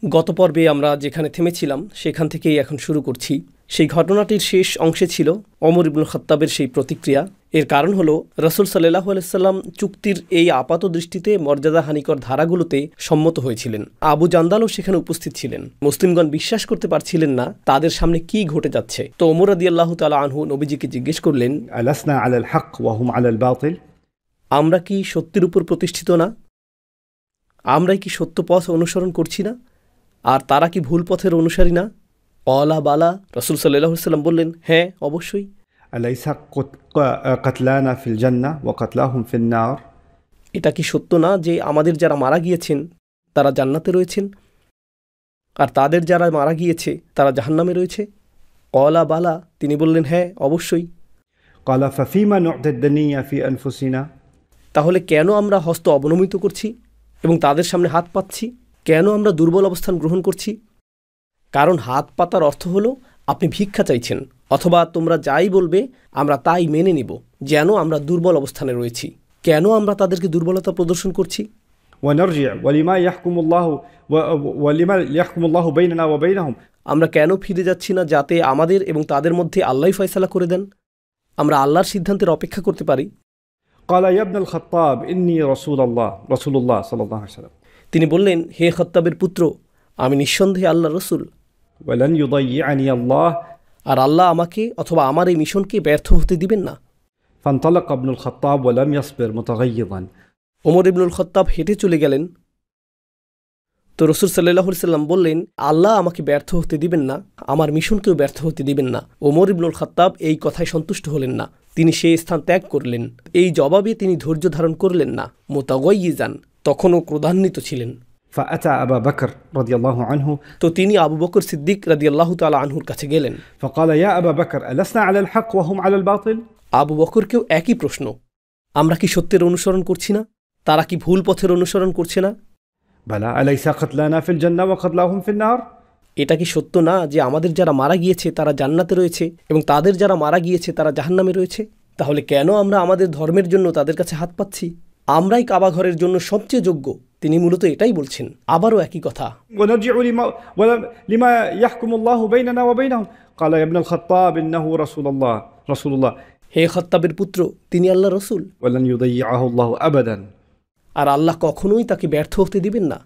গত পর্বে আমরা যেখানে থেমেছিলাম সেখান থেকেই এখন শুরু করছি। সেই ঘটনাটির শেষ অংশে ছিল ওমর ইবনুল খাত্তাবের সেই প্রতিক্রিয়া। এর কারণ হলো রাসূল সাল্লাল্লাহু আলাইহি সাল্লাম চুক্তির এই আপাত দৃষ্টিতে মর্যাদাহানিকর ধারাগুলোতে সম্মত হয়েছিলেন। আবু জান্দালও সেখানে উপস্থিত ছিলেন। মুসলিমগণ বিশ্বাস করতে পারছিলেন না তাদের সামনে কি ঘটে যাচ্ছে। তো ওমর রাদিয়াল্লাহু তাআলা আনহু নবীজিকে জিজ্ঞেস করলেন, আলাসনা আলাল হক ওয়া হুম আলাল বাতিল, আমরা কি সত্যের উপর প্রতিষ্ঠিত না? আমরাই কি সত্য পথ অনুসরণ করছি না? আর তারা কি ভুল পথের অনুসারী না? অলা বালা। রাসূল সাল্লাল্লাহু আলাইহি সাল্লাম বললেন, হ্যাঁ অবশ্যই। আলাইসা কাতলানা ফিল জান্নাহ ওয়া কাতলাহুম ফিন নার, এটা কি সত্য না যে আমাদের যারা মারা গিয়েছেন তারা জান্নাতে রয়েছেন আর তাদের যারা মারা গিয়েছে তারা জাহান্নামে রয়েছে? অলা বালা। তিনি বললেন, হ্যাঁ অবশ্যই। ক্বালা ফাফিমা নু'তি আদ-দুনিয়া ফি আনফুসিনা, তাহলে কেন আমরা হস্ত অবনমিত করছি এবং তাদের সামনে হাত পাচ্ছি? কেন আমরা দুর্বল অবস্থান গ্রহণ করছি? কারণ হাত পাতার অর্থ হলো আপনি ভিক্ষা চাইছেন, অথবা তোমরা যাই বলবে আমরা তাই মেনে নিব, যেন আমরা দুর্বল অবস্থানে রয়েছি। কেন আমরা তাদেরকে দুর্বলতা প্রদর্শন করছি? ওয়া নারজি' ওয়া লিমা ইয়াহকুমুল্লাহু ওয়া লিমা ইয়াহকুমুল্লাহু বাইনানা ওয়া বাইনাহুম, আমরা কেন ফিরে যাচ্ছি না যাতে আমাদের এবং তাদের মধ্যে আল্লাহই ফয়সালা করে দেন? আমরা আল্লাহর সিদ্ধান্তের অপেক্ষা করতে পারি। ক্বালা ইয়া ইবনাল খাত্তাব ইন্নী রাসূলুল্লাহ সাল্লাল্লাহু আলাইহি ওয়াসাল্লাম, তিনি বললেন, হে খাত্তাবের পুত্র, আমি নিঃসন্দেহে আল্লাহর রাসূল, ওয়া লান ইউদাইয়ি'নি আল্লাহ, আর আল্লাহ আমাকে অথবা আমার এই মিশনকে ব্যর্থ হতে দিবেন না। ফানতালাকা ইবনুল খাত্তাব ওয়া লাম ইয়াসবির মুতাগায়্যিদান, ওমর ইবনুল খাত্তাব হেঁটে চলে গেলেন। তো রাসূল সাল্লাল্লাহু আলাইহি সাল্লাম বললেন, আল্লাহ আমাকে ব্যর্থ হতে দিবেন না, আমার মিশনকেও ব্যর্থ হতে দিবেন না। ওমর ইবনুল খাত্তাব এই কথায় সন্তুষ্ট হলেন না। তিনি সেই স্থান ত্যাগ করলেন। এই জবাবে তিনি ধৈর্য ধারণ করলেন না, মুতাগায়্যিজান, তখনও ক্রোধান্বিত ছিলেন। ফাআতা আবা বকর রাদিয়াল্লাহু আনহু, তো তিনি আবু বকর সিদ্দিক রাদিয়াল্লাহু তাআলা আনহুর কাছে গেলেন। ফাকালা ইয়া আবা বকর আলাসনা আলাল হক ওয়া হুম আলাল বাতিল, আবু বকরকেও একই প্রশ্ন, আমরা কি সত্যের অনুসরণ করছি না? তারা কি ভুল পথের অনুসরণ করছে না? বালা আলাইসা কাতলানা ফিল জান্নাহ ওয়া কাতলাহুম ফিন নার, এটা কি সত্য না যে আমাদের যারা মারা গিয়েছে তারা জান্নাতে রয়েছে এবং তাদের যারা মারা গিয়েছে তারা জাহান্নামে রয়েছে? তাহলে কেন আমরা আমাদের ধর্মের জন্য তাদের কাছে হাত পাচ্ছি? আমরাই কাবা ঘরের জন্য সবচেয়ে যোগ্য। তিনি মূলত এটাই বলছেন। আবারও একই কথা। ওয়া নারজি'ু লিমা ইয়াহকুমুল্লাহু বাইনানা ওয়া বাইনাহুম, ক্বালা ইয়া ইবনাল খাত্তাব ইন্নাহু রাসূলুল্লাহ, হে খাত্তাবের পুত্র, তিনি আল্লাহ রসুল, ওয়া লান ইউদাইয়ি'হু আল্লাহু আবাদান, আর আল্লাহ কখনোই তাকে ব্যর্থ হতে দিবেন না।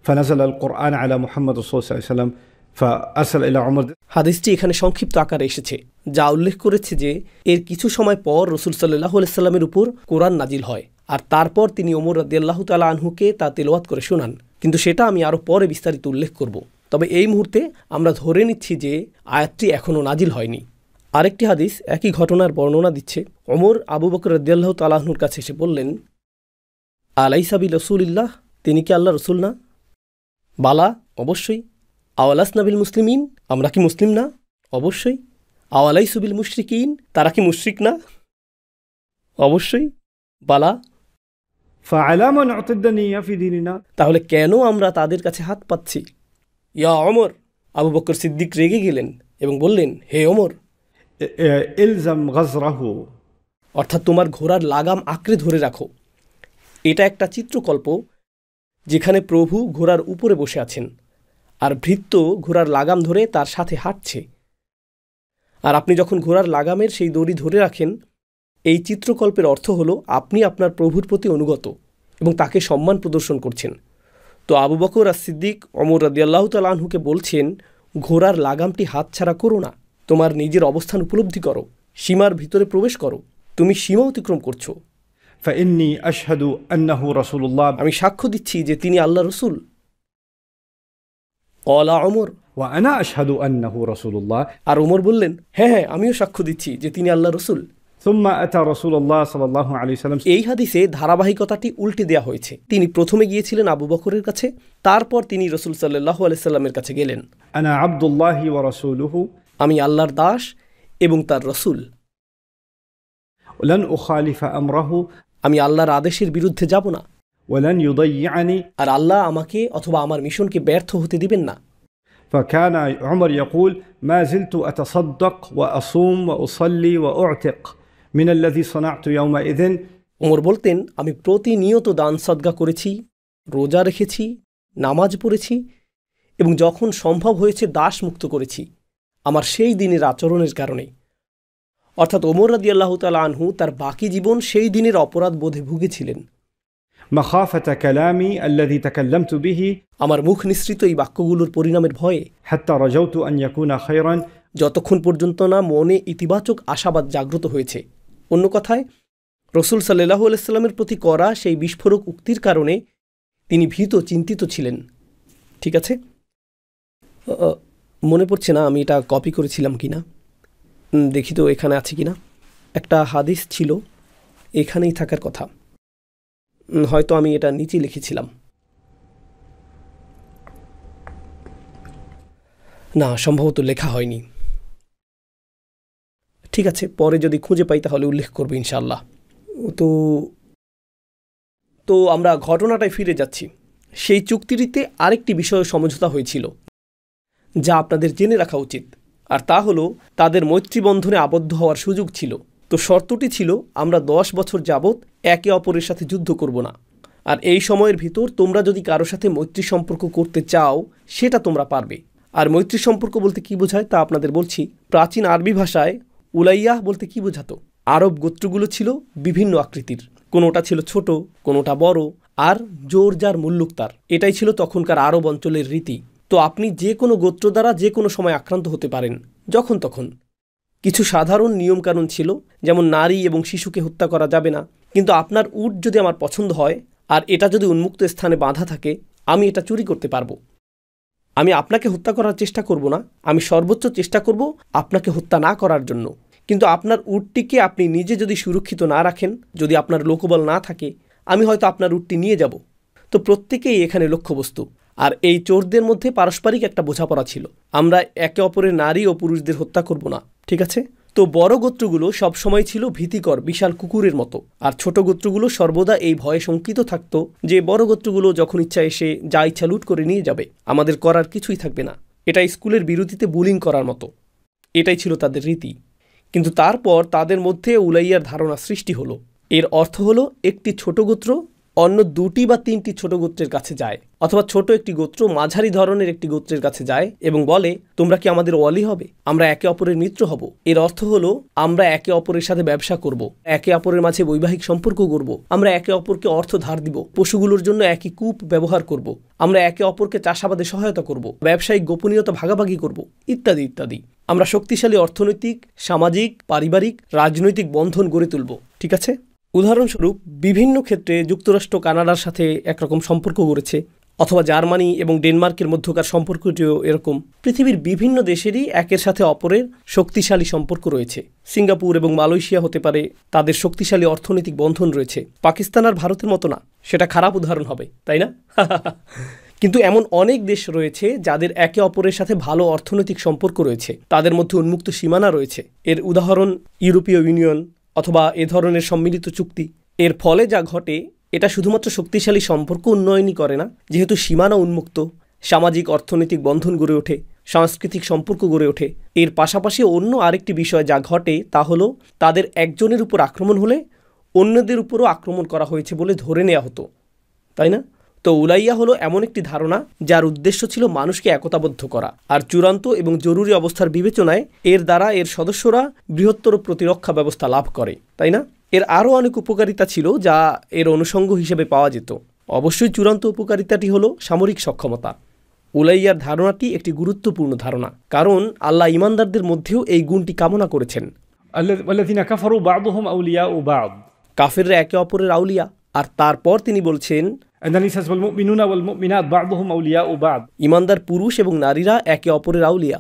ফানাযালা আল কুরআন আলা মুহাম্মদ সাল্লাল্লাহু আলাইহি ওয়াসাল্লাম ফাআরসালা ইলা উমর। হাদিসটি এখানে সংক্ষিপ্ত আকারে এসেছে, যা উল্লেখ করেছে যে এর কিছু সময় পর রাসূল সাল্লাল্লাহু আলাইহি সাল্লামের উপর কোরআন নাজিল হয়, আর তারপর তিনি ওমর রাদিয়াল্লাহু তাআলা আনহুকে তা তেলাওয়াত করে শোনান। কিন্তু সেটা আমি আরও পরে বিস্তারিত উল্লেখ করব। তবে এই মুহূর্তে আমরা ধরে নিচ্ছি যে আয়াতটি এখনও নাজিল হয়নি। আরেকটি হাদিস একই ঘটনার বর্ণনা দিচ্ছে। ওমর আবু বকর রাদিয়াল্লাহু তাআলা আনহুর কাছে এসে বললেন, আলাইসা বি রাসূলিল্লাহ, তিনি কি আল্লাহ রসুল না? বালা, অবশ্যই। আওয়ালাসনা বিল মুসলিমিন, আমরা কি মুসলিম না? অবশ্যই। আওয়ালাইসু বিল মুশরিকিন, তারা কি মুশরিক না? অবশ্যই। বালা। ফাআলা মা নু'তি আদ-দুনিয়া ফি দীনিনা, তাহলে কেন আমরা তাদের কাছে হাত পাচ্ছি? ইয়া ওমর, আবু বকর সিদ্দিক রেগে গেলেন এবং বললেন, হে ওমর, ইলজাম গাজরাহু, অর্থাৎ তোমার ঘোড়ার লাগাম আঁকড়ে ধরে রাখো। এটা একটা চিত্রকল্প যেখানে প্রভু ঘোড়ার উপরে বসে আছেন আর ভৃত্য ঘোড়ার লাগাম ধরে তার সাথে হাঁটছে। আর আপনি যখন ঘোড়ার লাগামের সেই দড়ি ধরে রাখেন, এই চিত্রকল্পের অর্থ হলো আপনি আপনার প্রভুর প্রতি অনুগত এবং তাকে সম্মান প্রদর্শন করছেন। তো আবু বকর আর সিদ্দিক ওমর রাদিয়াল্লাহু তাআলা আনহুকে বলছেন, ঘোড়ার লাগামটি হাতছাড়া করো না, তোমার নিজের অবস্থান উপলব্ধি করো, সীমার ভিতরে প্রবেশ করো, তুমি সীমা অতিক্রম করছো। ফাইন্নী আশহাদু আন্নাহু রাসূলুল্লাহ, আমি সাক্ষ্য দিচ্ছি যে তিনি আল্লাহ রসুল। ক্বালা ওমর, ওয়া আনা আশহাদু আন্নাহু রাসূলুল্লাহ, আর ওমর বললেন, হ্যাঁ হ্যাঁ, আমিও সাক্ষ্য দিচ্ছি যে তিনি আল্লাহ রসুল। সুম্মা আতা রাসূলুল্লাহ সাল্লাল্লাহু আলাইহি ওয়াসাল্লাম, এই হাদিসে ধারাবাহিকতাটি উল্টে দেওয়া হয়েছে। তিনি প্রথমে গিয়েছিলেন আবু বকরের কাছে, তারপর তিনি রাসূল সাল্লাল্লাহু আলাইহি সাল্লামের কাছে গেলেন। আনা আবদুল্লাহি ওয়া রাসূলুহু, আমি আল্লাহর দাস এবং তার রসুল। লান উখালিফা আমরাহু, আমি আল্লাহর আদেশের বিরুদ্ধে যাব না, ওয়া লান ইউদাইয়ি'নি, আর আল্লাহ আমাকে অথবা আমার মিশনকে ব্যর্থ হতে দিবেন না। فكان عمر يقول ما زلت أتصدق وأصوم وأصلي وأعتق من الذي صنعت يومئذ, ওমর বলতেন, আমি প্রতিনিয়ত দান সদকা করেছি, রোজা রেখেছি, নামাজ পড়েছি এবং যখন সম্ভব হয়েছে দাস মুক্ত করেছি আমার সেই দিনের আচরণের কারণে। অর্থাৎ ওমর রাদিয়াল্লাহু তাআলা আনহু তার বাকি জীবন সেই দিনের অপরাধ বোধে ভুগেছিলেন। مخافة كلامي الذي تكلمت به আমার মুখ নিঃসৃত এই বাক্যগুলোর পরিণামের ভয়ে, حتى رجوت أن يكون خيرا যতক্ষণ পর্যন্ত না মনে ইতিবাচক আশাবাদ জাগ্রত হয়েছে। অন্য কথায়, রসুল সাল্লাল্লাহু আলাইহি সাল্লামের প্রতি করা সেই বিস্ফোরক উক্তির কারণে তিনি ভীত চিন্তিত ছিলেন। ঠিক আছে, মনে পড়ছে না আমি এটা কপি করেছিলাম কিনা, দেখি তো এখানে আছে কিনা। একটা হাদিস ছিল, এখানেই থাকার কথা, হয়তো আমি এটা নিচে লিখেছিলাম। না, সম্ভবত লেখা হয়নি। ঠিক আছে, পরে যদি খুঁজে পাই তাহলে উল্লেখ করবো ইনশাআল্লাহ। তো আমরা ঘটনাটায় ফিরে যাচ্ছি। সেই চুক্তিটিতে আরেকটি বিষয় সমঝোতা হয়েছিল যা আপনাদের জেনে রাখা উচিত, আর তা হলো তাদের মৈত্রীবন্ধনে আবদ্ধ হওয়ার সুযোগ ছিল। তো শর্তটি ছিল, আমরা 10 বছর যাবৎ একে অপরের সাথে যুদ্ধ করব না, আর এই সময়ের ভিতর তোমরা যদি কারো সাথে মৈত্রী সম্পর্ক করতে চাও সেটা তোমরা পারবে। আর মৈত্রী সম্পর্ক বলতে কি বোঝায় তা আপনাদের বলছি। প্রাচীন আরবি ভাষায় উলাইয়াহ বলতে কি বোঝাতো? আরব গোত্রগুলো ছিল বিভিন্ন আকৃতির, কোনোটা ছিল ছোট, কোনোটা বড়, আর জোর যার মুল্লুক তার। এটাই ছিল তখনকার আরব অঞ্চলের রীতি। তো আপনি যে কোনো গোত্র দ্বারা যে কোনো সময় আক্রান্ত হতে পারেন, যখন তখন। কিছু সাধারণ নিয়মকানুন ছিল, যেমন নারী এবং শিশুকে হত্যা করা যাবে না, কিন্তু আপনার উট যদি আমার পছন্দ হয় আর এটা যদি উন্মুক্ত স্থানে বাঁধা থাকে, আমি এটা চুরি করতে পারবো। আমি আপনাকে হত্যা করার চেষ্টা করব না, আমি সর্বোচ্চ চেষ্টা করব আপনাকে হত্যা না করার জন্য। কিন্তু আপনার উটটিকে আপনি নিজে যদি সুরক্ষিত না রাখেন, যদি আপনার লোকবল না থাকে, আমি হয়তো আপনার উটটি নিয়ে যাব। তো প্রত্যেকেই এখানে লক্ষ্যবস্তু। আর এই চোরদের মধ্যে পারস্পরিক একটা বোঝাপড়া ছিল, আমরা একে অপরের নারী ও পুরুষদের হত্যা করব না। ঠিক আছে? তো বড় গোত্রগুলো সবসময় ছিল ভীতিকর বিশাল কুকুরের মতো, আর ছোট গোত্রগুলো সর্বদা এই ভয়ে শঙ্কিত থাকত যে বড় গোত্রগুলো যখন ইচ্ছা এসে যা ইচ্ছা লুট করে নিয়ে যাবে, আমাদের করার কিছুই থাকবে না। এটা স্কুলের বিরতিতে বুলিং করার মতো। এটাই ছিল তাদের রীতি। কিন্তু তারপর তাদের মধ্যে উলাইয়ার ধারণা সৃষ্টি হলো। এর অর্থ হলো একটি ছোট গোত্র অন্য 2টি বা 3টি ছোট গোত্রের কাছে যায়, অথবা ছোট একটি গোত্র মাঝারি ধরনের একটি গোত্রের কাছে যায় এবং বলে, তোমরা কি আমাদের ওয়ালি হবে? আমরা একে অপরের মিত্র হব। এর অর্থ হলো আমরা একে অপরের সাথে ব্যবসা করব, একে অপরের মাঝে বৈবাহিক সম্পর্ক করব, আমরা একে অপরকে অর্থ ধার দিব, পশুগুলোর জন্য একই কূপ ব্যবহার করব, আমরা একে অপরকে চাষাবাদে সহায়তা করব, ব্যবসায়িক গোপনীয়তা ভাগাভাগি করব, ইত্যাদি ইত্যাদি। আমরা শক্তিশালী অর্থনৈতিক, সামাজিক, পারিবারিক, রাজনৈতিক বন্ধন গড়ে তুলব। ঠিক আছে? উদাহরণস্বরূপ, বিভিন্ন ক্ষেত্রে যুক্তরাষ্ট্র কানাডার সাথে একরকম সম্পর্ক গড়েছে, অথবা জার্মানি এবং ডেনমার্কের মধ্যকার সম্পর্কটিও এরকম। পৃথিবীর বিভিন্ন দেশেরই একের সাথে অপরের শক্তিশালী সম্পর্ক রয়েছে। সিঙ্গাপুর এবং মালয়েশিয়া হতে পারে, তাদের শক্তিশালী অর্থনৈতিক বন্ধন রয়েছে। পাকিস্তান আর ভারতের মতো না, সেটা খারাপ উদাহরণ হবে, তাই না? কিন্তু এমন অনেক দেশ রয়েছে যাদের একে অপরের সাথে ভালো অর্থনৈতিক সম্পর্ক রয়েছে, তাদের মধ্যে উন্মুক্ত সীমানা রয়েছে। এর উদাহরণ ইউরোপীয় ইউনিয়ন অথবা এ ধরনের সম্মিলিত চুক্তি। এর ফলে যা ঘটে, এটা শুধুমাত্র শক্তিশালী সম্পর্ক উন্নয়নই করে না, যেহেতু সীমানা উন্মুক্ত, সামাজিক অর্থনৈতিক বন্ধন গড়ে ওঠে, সাংস্কৃতিক সম্পর্ক গড়ে ওঠে। এর পাশাপাশি অন্য আরেকটি বিষয় যা ঘটে তা হলো, তাদের একজনের উপর আক্রমণ হলে অন্যদের উপরও আক্রমণ করা হয়েছে বলে ধরে নেওয়া হতো, তাই না? তো উলাইয়া হলো এমন একটি ধারণা যার উদ্দেশ্য ছিল মানুষকে একতাবদ্ধ করা, আর চূড়ান্ত এবং জরুরি অবস্থার বিবেচনায় এর দ্বারা এর সদস্যরা বৃহত্তর প্রতিরক্ষা ব্যবস্থা লাভ করে, তাই না? এর আরও অনেক উপকারিতা ছিল যা এর অনুষঙ্গ হিসেবে পাওয়া যেত। অবশ্যই চূড়ান্ত উপকারিতাটি হলো সামরিক সক্ষমতা। উলাইয়ার ধারণাটি একটি গুরুত্বপূর্ণ ধারণা, কারণ আল্লাহ ইমানদারদের মধ্যেও এই গুণটি কামনা করেছেন। কাফেররা একে অপরের আউলিয়া। আর তারপর তিনি বলছেন, ইমানদার পুরুষ এবং নারীরা একে অপরের আউলিয়া।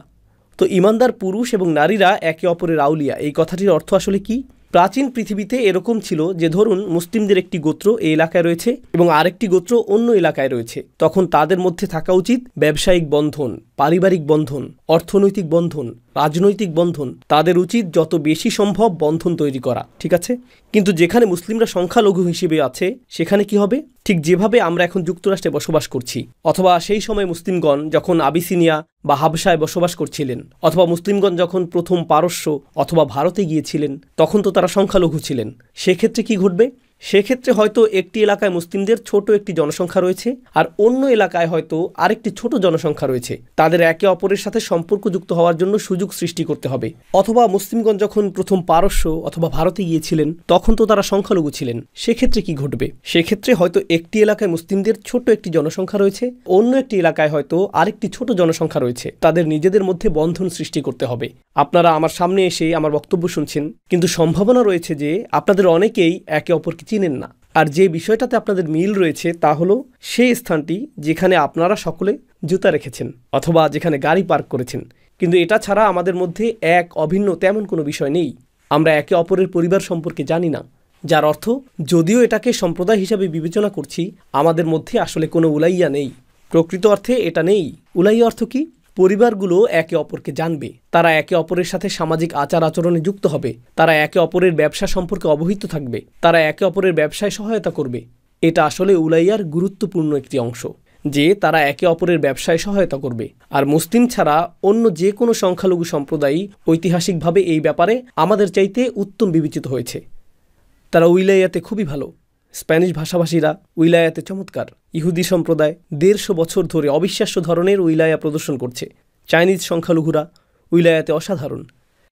তো ইমানদার পুরুষ এবং নারীরা একে অপরের আউলিয়া, এই কথাটির অর্থ আসলে কি? প্রাচীন পৃথিবীতে এরকম ছিল যে ধরুন মুসলিমদের একটি গোত্র এই এলাকায় রয়েছে এবং আরেকটি গোত্র অন্য এলাকায় রয়েছে, তখন তাদের মধ্যে থাকা উচিত ব্যবসায়িক বন্ধন, পারিবারিক বন্ধন, অর্থনৈতিক বন্ধন, রাজনৈতিক বন্ধন। তাদের উচিত যত বেশি সম্ভব বন্ধন তৈরি করা, ঠিক আছে? কিন্তু যেখানে মুসলিমরা সংখ্যালঘু হিসেবে আছে, সেখানে কি হবে? ঠিক যেভাবে আমরা এখন যুক্তরাষ্ট্রে বসবাস করছি, অথবা সেই সময় মুসলিমগণ যখন আবিসিনিয়া বা হাবশায় বসবাস করছিলেন, অথবা মুসলিমগণ যখন প্রথম পারস্য অথবা ভারতে গিয়েছিলেন, তখন তো তারা সংখ্যালঘু ছিলেন। সেক্ষেত্রে কি ঘটবে? সেক্ষেত্রে হয়তো একটি এলাকায় মুসলিমদের ছোট একটি জনসংখ্যা রয়েছে আর অন্য এলাকায় হয়তো আরেকটি ছোট জনসংখ্যা রয়েছে। তাদের একে অপরের সাথে সম্পর্কযুক্ত হওয়ার জন্য সুযোগ সৃষ্টি করতে হবে। অথবা মুসলিমগণ যখন প্রথম পারস্য অথবা ভারতে গিয়েছিলেন তখন তো তারা সংখ্যালঘু ছিলেন, সেক্ষেত্রে কি ঘটবে? সেক্ষেত্রে হয়তো একটি এলাকায় মুসলিমদের ছোট একটি জনসংখ্যা রয়েছে, অন্য একটি এলাকায় হয়তো আরেকটি ছোট জনসংখ্যা রয়েছে। তাদের নিজেদের মধ্যে বন্ধন সৃষ্টি করতে হবে। আপনারা আমার সামনে এসে আমার বক্তব্য শুনছেন, কিন্তু সম্ভাবনা রয়েছে যে আপনাদের অনেকেই একে অপরকে চিনেন না। আর যে বিষয়টাতে আপনাদের মিল রয়েছে তা হলো সেই স্থানটি যেখানে আপনারা সকলে জুতা রেখেছেন অথবা যেখানে গাড়ি পার্ক করেছেন। কিন্তু এটা ছাড়া আমাদের মধ্যে এক অভিন্ন তেমন কোনো বিষয় নেই। আমরা একে অপরের পরিবার সম্পর্কে জানি না, যার অর্থ যদিও এটাকে সম্প্রদায় হিসাবে বিবেচনা করছি, আমাদের মধ্যে আসলে কোনো উলাইয়া নেই। প্রকৃত অর্থে এটা নেই। উলাইয়া অর্থ কি? পরিবারগুলো একে অপরকে জানবে, তারা একে অপরের সাথে সামাজিক আচার আচরণে যুক্ত হবে, তারা একে অপরের ব্যবসা সম্পর্কে অবহিত থাকবে, তারা একে অপরের ব্যবসায় সহায়তা করবে। এটা আসলে উলাইয়ার গুরুত্বপূর্ণ একটি অংশ, যে তারা একে অপরের ব্যবসায় সহায়তা করবে। আর মুসলিম ছাড়া অন্য যে কোনো সংখ্যালঘু সম্প্রদায় ঐতিহাসিকভাবে এই ব্যাপারে আমাদের চাইতে উত্তম বিবেচিত হয়েছে। তারা উইলায়াতে খুবই ভালো। স্প্যানিশ ভাষাভাষীরা উইলায়াতে চমৎকার। ইহুদি সম্প্রদায় ১৫০ বছর ধরে অবিশ্বাস্য ধরনের উইলায়া প্রদর্শন করছে। চাইনিজ সংখ্যালঘুরা উইলায়াতে অসাধারণ।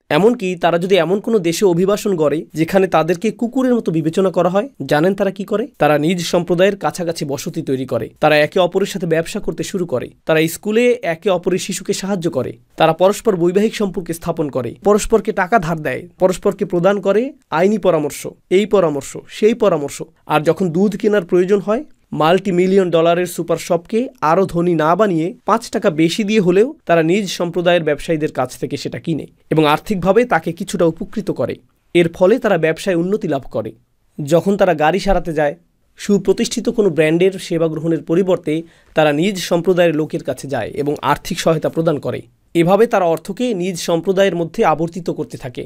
এমনকি তারা যদি এমন কোনো দেশে অভিবাসন করে যেখানে তাদেরকে কুকুরের মতো বিবেচনা করা হয়, জানেন তারা কি করে? তারা নিজ সম্প্রদায়ের কাছাকাছি বসতি তৈরি করে, তারা একে অপরের সাথে ব্যবসা করতে শুরু করে, তারা স্কুলে একে অপরের শিশুকে সাহায্য করে, তারা পরস্পর বৈবাহিক সম্পর্ক স্থাপন করে, পরস্পরকে টাকা ধার দেয়, পরস্পরকে প্রদান করে আইনি পরামর্শ, এই পরামর্শ, সেই পরামর্শ। আর যখন দুধ কেনার প্রয়োজন হয়, মাল্টি-মিলিয়ন ডলারের সুপার শপকে আরও ধনী না বানিয়ে ৫ টাকা বেশি দিয়ে হলেও তারা নিজ সম্প্রদায়ের ব্যবসায়ীদের কাছ থেকে সেটা কিনে এবং আর্থিকভাবে তাকে কিছুটা উপকৃত করে। এর ফলে তারা ব্যবসায় উন্নতি লাভ করে। যখন তারা গাড়ি সারাতে যায়, সুপ্রতিষ্ঠিত কোনো ব্র্যান্ডের সেবা গ্রহণের পরিবর্তে তারা নিজ সম্প্রদায়ের লোকের কাছে যায় এবং আর্থিক সহায়তা প্রদান করে। এভাবে তারা অর্থকে নিজ সম্প্রদায়ের মধ্যে আবর্তিত করতে থাকে।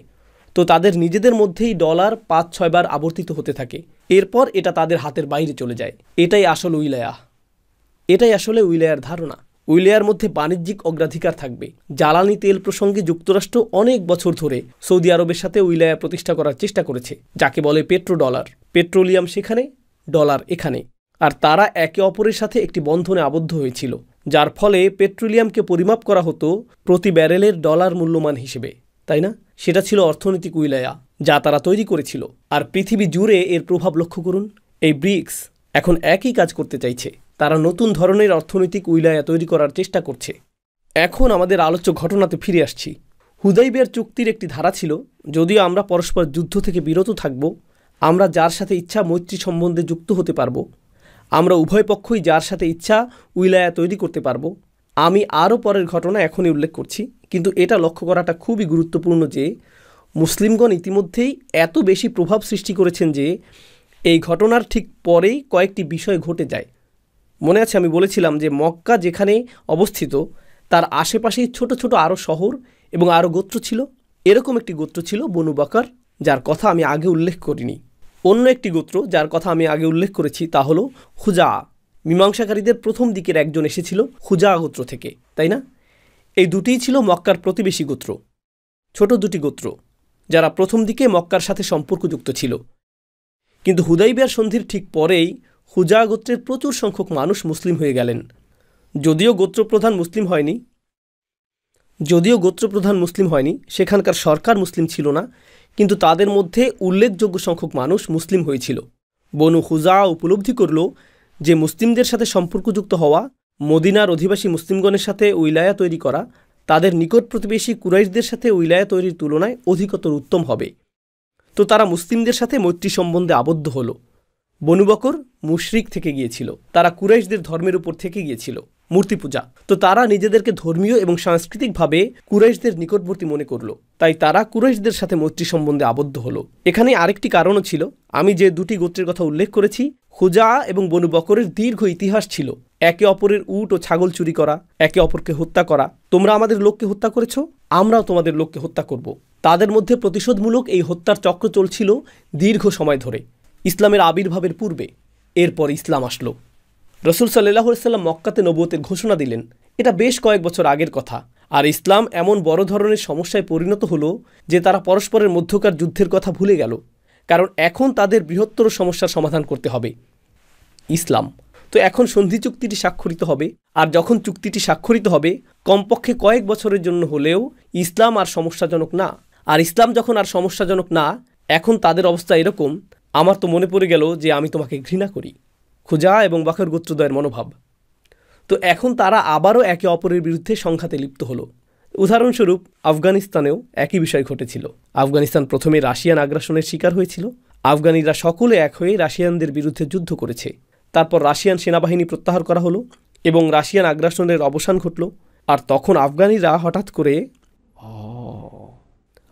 তো তাদের নিজেদের মধ্যেই ডলার ৫-৬ বার আবর্তিত হতে থাকে। এরপর এটা তাদের হাতের বাইরে চলে যায়। এটাই আসল উইলায়া। এটাই আসলে উইলায়ার ধারণা। উইলায়ার মধ্যে বাণিজ্যিক অগ্রাধিকার থাকবে। জ্বালানি তেল প্রসঙ্গে যুক্তরাষ্ট্র অনেক বছর ধরে সৌদি আরবের সাথে উইলায়া প্রতিষ্ঠা করার চেষ্টা করেছে, যাকে বলে পেট্রো ডলার। পেট্রোলিয়াম সেখানে, ডলার এখানে। আর তারা একে অপরের সাথে একটি বন্ধনে আবদ্ধ হয়েছিল, যার ফলে পেট্রোলিয়ামকে পরিমাপ করা হতো প্রতি ব্যারেলের ডলার মূল্যমান হিসেবে, তাই না? সেটা ছিল অর্থনৈতিক উইলায়া, যা তারা তৈরি করেছিল। আর পৃথিবী জুড়ে এর প্রভাব লক্ষ্য করুন। এই ব্রিক্স এখন একই কাজ করতে চাইছে। তারা নতুন ধরনের অর্থনৈতিক উইলায়া তৈরি করার চেষ্টা করছে। এখন আমাদের আলোচ্য ঘটনাতে ফিরে আসছি। হুদাইবিয়ার চুক্তির একটি ধারা ছিল, যদিও আমরা পরস্পর যুদ্ধ থেকে বিরত থাকব, আমরা যার সাথে ইচ্ছা মৈত্রী সম্বন্ধে যুক্ত হতে পারব, আমরা উভয় পক্ষই যার সাথে ইচ্ছা উইলায়া তৈরি করতে পারব। আমি আরও পরের ঘটনা এখনই উল্লেখ করছি, কিন্তু এটা লক্ষ্য করাটা খুবই গুরুত্বপূর্ণ যে মুসলিমগণ ইতিমধ্যেই এত বেশি প্রভাব সৃষ্টি করেছেন যে এই ঘটনার ঠিক পরেই কয়েকটি বিষয় ঘটে যায়। মনে আছে আমি বলেছিলাম যে মক্কা যেখানে অবস্থিত তার আশেপাশেই ছোট ছোট আরও শহর এবং আরও গোত্র ছিল। এরকম একটি গোত্র ছিল বনু বকর, যার কথা আমি আগে উল্লেখ করিনি। অন্য একটি গোত্র যার কথা আমি আগে উল্লেখ করেছি তা হলো খুজা। মীমাংসাকারীদের প্রথম দিকের একজন এসেছিল খুজা গোত্র থেকে, তাই না? এই দুটিই ছিল মক্কার প্রতিবেশী গোত্র, ছোট দুটি গোত্র যারা প্রথম দিকে মক্কার সাথে সম্পর্কযুক্ত ছিল। কিন্তু হুদাইবিয়ার সন্ধির ঠিক পরেই খুজা গোত্রের প্রচুর সংখ্যক মানুষ মুসলিম হয়ে গেলেন। যদিও গোত্রপ্রধান মুসলিম হয়নি, সেখানকার সরকার মুসলিম ছিল না, কিন্তু তাদের মধ্যে উল্লেখযোগ্য সংখ্যক মানুষ মুসলিম হয়েছিল। বনু খুজা উপলব্ধি করল যে মুসলিমদের সাথে সম্পর্কযুক্ত হওয়া, মদিনার অধিবাসী মুসলিমগণের সাথে উইলায়া তৈরি করা তাদের নিকট প্রতিবেশী কুরাইশদের সাথে উইলায়া তৈরির তুলনায় অধিকতর উত্তম হবে। তো তারা মুসলিমদের সাথে মৈত্রী সম্বন্ধে আবদ্ধ হল। বনু বকর মুশরিক থেকে গিয়েছিল, তারা কুরাইশদের ধর্মের উপর থেকে গিয়েছিল, মূর্তি পূজা। তো তারা নিজেদেরকে ধর্মীয় এবং সাংস্কৃতিকভাবে কুরাইশদের নিকটবর্তী মনে করল, তাই তারা কুরাইশদের সাথে মৈত্রী সম্বন্ধে আবদ্ধ হলো। এখানে আরেকটি কারণও ছিল। আমি যে দুটি গোত্রের কথা উল্লেখ করেছি, খুজা এবং বনু বকরের দীর্ঘ ইতিহাস ছিল একে অপরের উট ও ছাগল চুরি করা, একে অপরকে হত্যা করা। তোমরা আমাদের লোককে হত্যা করেছ, আমরাও তোমাদের লোককে হত্যা করব। তাদের মধ্যে প্রতিশোধমূলক এই হত্যার চক্র চলছিল দীর্ঘ সময় ধরে, ইসলামের আবির্ভাবের পূর্বে। এরপর ইসলাম আসলো। রসুল সাল্লাল্লাহু আলাইহি ওয়াসাল্লাম মক্কাতে নবুয়তের ঘোষণা দিলেন। এটা বেশ কয়েক বছর আগের কথা। আর ইসলাম এমন বড় ধরনের সমস্যায় পরিণত হলো যে তারা পরস্পরের মধ্যকার যুদ্ধের কথা ভুলে গেল। কারণ এখন তাদের বৃহত্তর সমস্যার সমাধান করতে হবে, ইসলাম। তো এখন সন্ধি চুক্তিটি স্বাক্ষরিত হবে, আর যখন চুক্তিটি স্বাক্ষরিত হবে কমপক্ষে কয়েক বছরের জন্য হলেও ইসলাম আর সমস্যাজনক না। আর ইসলাম যখন আর সমস্যাজনক না, এখন তাদের অবস্থা এরকম, আমার তো মনে পড়ে গেল যে আমি তোমাকে ঘৃণা করি, খুজা এবং বাকর গোত্রদ্বয়ের মনোভাব। তো এখন তারা আবারও একে অপরের বিরুদ্ধে সংঘাতে লিপ্ত হলো। উদাহরণস্বরূপ আফগানিস্তানেও একই বিষয় ঘটেছিল। আফগানিস্তান প্রথমে রাশিয়ান আগ্রাসনের শিকার হয়েছিল। আফগানিরা সকলে এক হয়ে রাশিয়ানদের বিরুদ্ধে যুদ্ধ করেছে। তারপর রাশিয়ান সেনাবাহিনী প্রত্যাহার করা হলো এবং রাশিয়ান আগ্রাসনের অবসান ঘটল। আর তখন আফগানিরা হঠাৎ করে,